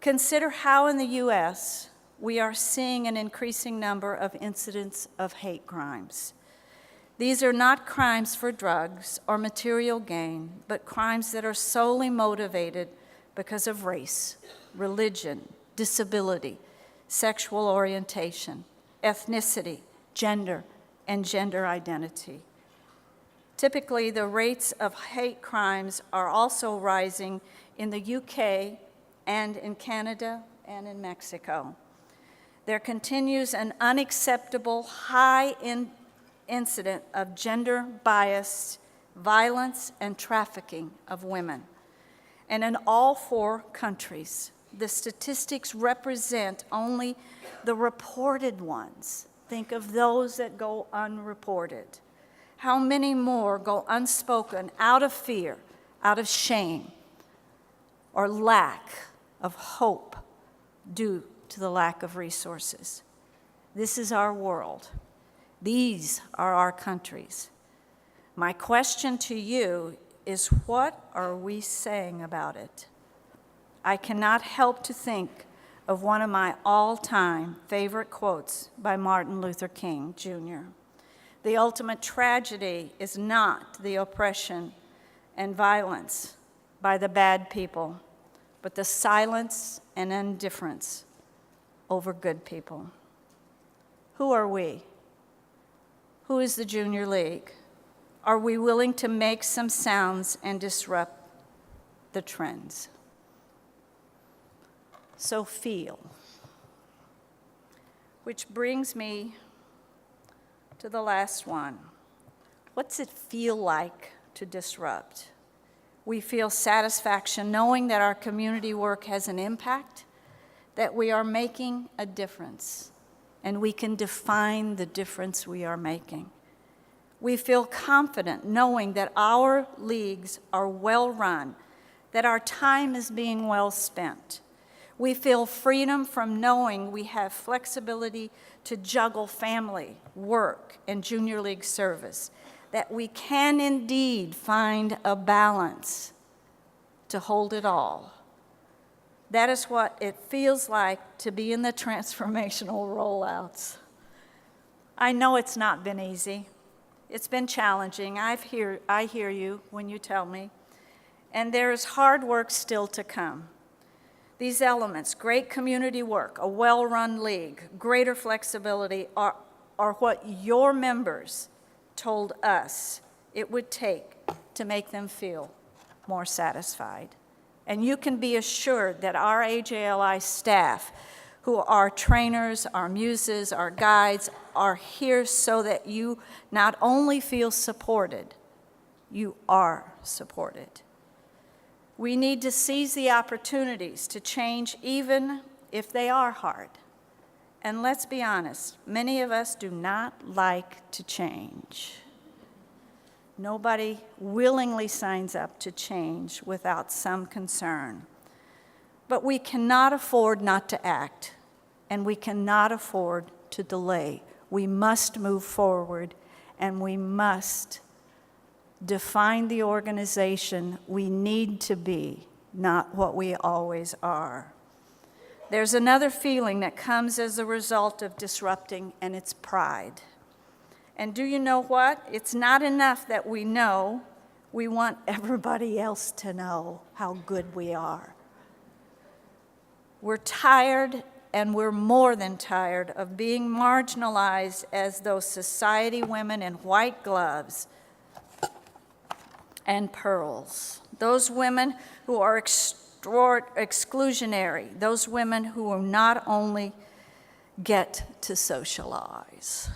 Consider how in the U.S. we are seeing an increasing number of incidents of hate crimes. These are not crimes for drugs or material gain, but crimes that are solely motivated because of race, religion, disability, sexual orientation, ethnicity, gender, and gender identity. Typically, the rates of hate crimes are also rising in the UK and in Canada and in Mexico. There continues an unacceptable high incident of gender-biased violence and trafficking of women. And in all 4 countries, the statistics represent only the reported ones. Think of those that go unreported. How many more go unspoken out of fear, out of shame, or lack of hope due to the lack of resources? This is our world. These are our countries. My question to you is, what are we saying about it? I cannot help to think of one of my all-time favorite quotes by Martin Luther King, Jr. The ultimate tragedy is not the oppression and violence by the bad people, but the silence and indifference over good people. Who are we? Who is the Junior League? Are we willing to make some sounds and disrupt the trends? So feel. Which brings me to the last one. What's it feel like to disrupt? We feel satisfaction knowing that our community work has an impact, that we are making a difference, and we can define the difference we are making. We feel confident knowing that our leagues are well run, that our time is being well spent. We feel freedom from knowing we have flexibility to juggle family, work, and junior league service, that we can indeed find a balance to hold it all. That is what it feels like to be in the transformational rollouts. I know it's not been easy. It's been challenging. I hear you when you tell me. And there is hard work still to come. These elements, great community work, a well-run league, greater flexibility, are what your members told us it would take to make them feel more satisfied. And you can be assured that our AJLI staff, who are trainers, our muses, our guides, are here so that you not only feel supported, you are supported. We need to seize the opportunities to change even if they are hard. And let's be honest, many of us do not like to change. Nobody willingly signs up to change without some concern. But we cannot afford not to act, and we cannot afford to delay. We must move forward, and we must define the organization we need to be, not what we always are. There's another feeling that comes as a result of disrupting, and it's pride. And do you know what? It's not enough that we know. We want everybody else to know how good we are. We're tired, and we're more than tired of being marginalized as those society women in white gloves and pearls. Those women who are exclusionary, those women who not only get to socialize.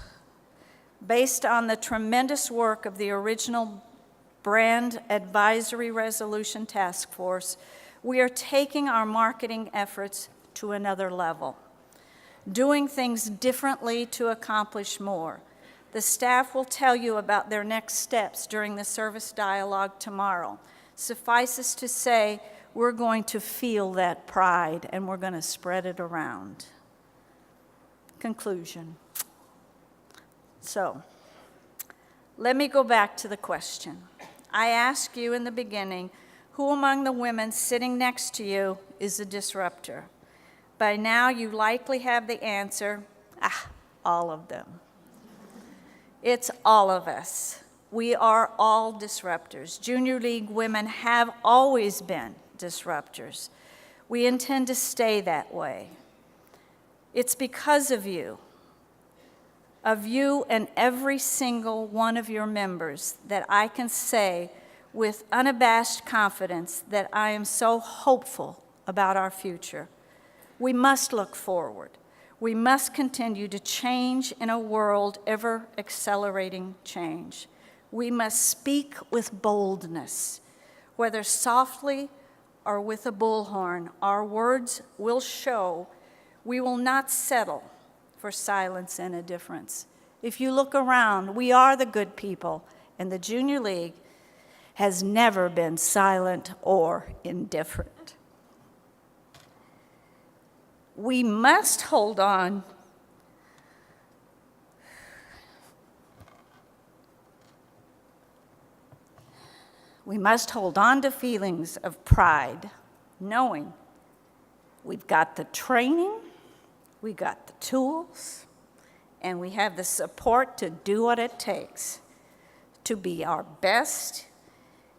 Based on the tremendous work of the original Brand Advisory Resolution Task Force, we are taking our marketing efforts to another level, doing things differently to accomplish more. The staff will tell you about their next steps during the service dialogue tomorrow. Suffices to say, we're going to feel that pride and we're going to spread it around. Conclusion. So, let me go back to the question. I asked you in the beginning, who among the women sitting next to you is a disruptor? By now, you likely have the answer, all of them. It's all of us. We are all disruptors. Junior League women have always been disruptors. We intend to stay that way. It's because of you and every single one of your members, that I can say with unabashed confidence that I am so hopeful about our future. We must look forward. We must continue to change in a world ever accelerating change. We must speak with boldness, whether softly or with a bullhorn. Our words will show we will not settle for silence and indifference. If you look around, we are the good people, and the Junior League has never been silent or indifferent. We must hold on to feelings of pride, knowing we've got the training, we got the tools, and we have the support to do what it takes to be our best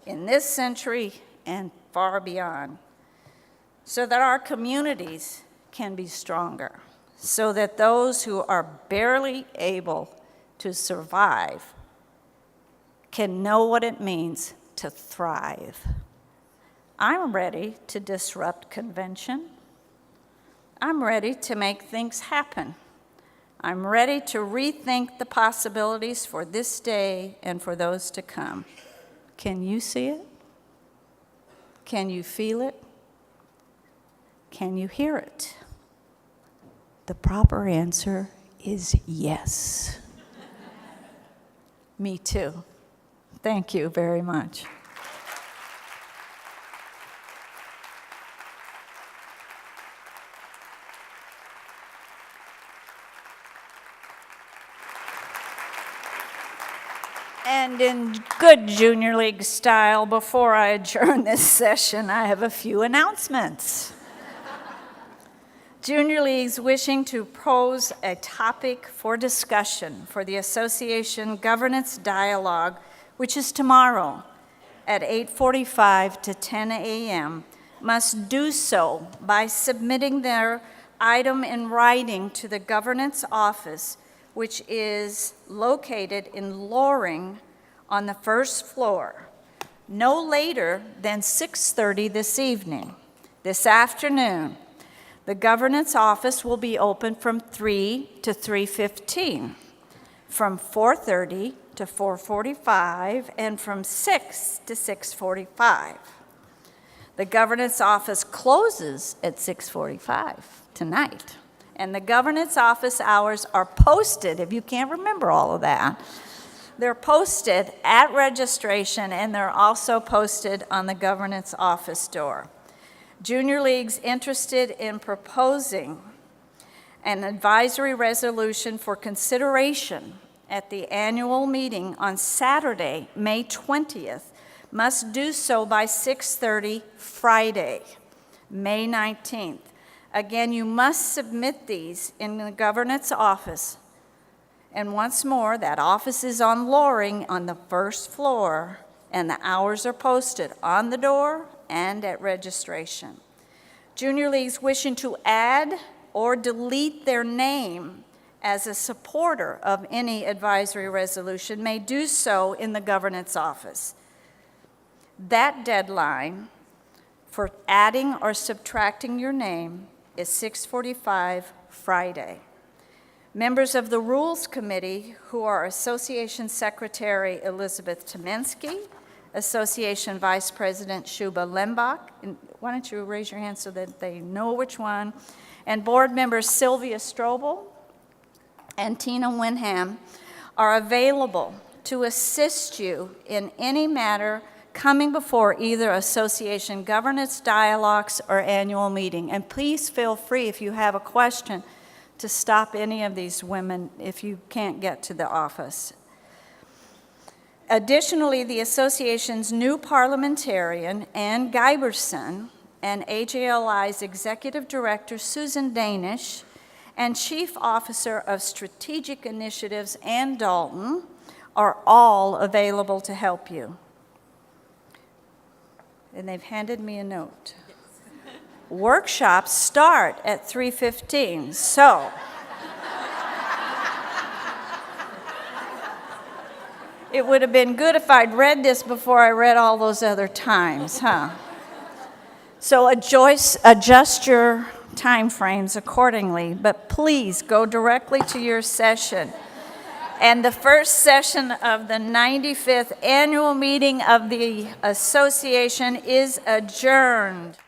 in this century and far beyond, so that our communities can be stronger, so that those who are barely able to survive can know what it means to thrive. I'm ready to disrupt convention. I'm ready to make things happen. I'm ready to rethink the possibilities for this day and for those to come. Can you see it? Can you feel it? Can you hear it? The proper answer is yes. Me too. Thank you very much. And in good Junior League style, before I adjourn this session, I have a few announcements. Junior Leagues wishing to pose a topic for discussion for the Association Governance Dialogue, which is tomorrow at 8:45 to 10 a.m., must do so by submitting their item in writing to the Governance Office, which is located in Loring on the first floor, no later than 6:30 this evening. This afternoon, the Governance Office will be open from 3 to 3:15, from 4:30 to 4:45, and from 6 to 6:45. The Governance Office closes at 6:45 tonight, and the Governance Office hours are posted, if you can't remember all of that. They're posted at registration, and they're also posted on the Governance Office door. Junior Leagues interested in proposing an advisory resolution for consideration at the annual meeting on Saturday, May 20th, must do so by 6:30 Friday, May 19th. Again, you must submit these in the Governance Office. And once more, that office is on Loring on the first floor, and the hours are posted on the door and at registration. Junior Leagues wishing to add or delete their name as a supporter of any advisory resolution may do so in the Governance Office. That deadline for adding or subtracting your name is 6:45 Friday. Members of the Rules Committee, who are Association Secretary Elizabeth Tomensky, Association Vice President Shuba Lembach, and why don't you raise your hand so that they know which one, and board members Sylvia Strobel and Tina Winham are available to assist you in any matter coming before either association governance dialogues or annual meeting. And please feel free, if you have a question, to stop any of these women if you can't get to the office. Additionally, the association's new parliamentarian, Ann Giberson, and AJLI's executive director, Susan Danish, and chief officer of strategic initiatives, Ann Dalton, are all available to help you. And they've handed me a note. Workshops start at 3:15, so it would have been good if I'd read this before I read all those other times, huh? So adjust your time frames accordingly, but please go directly to your session. And the first session of the 95th annual meeting of the association is adjourned.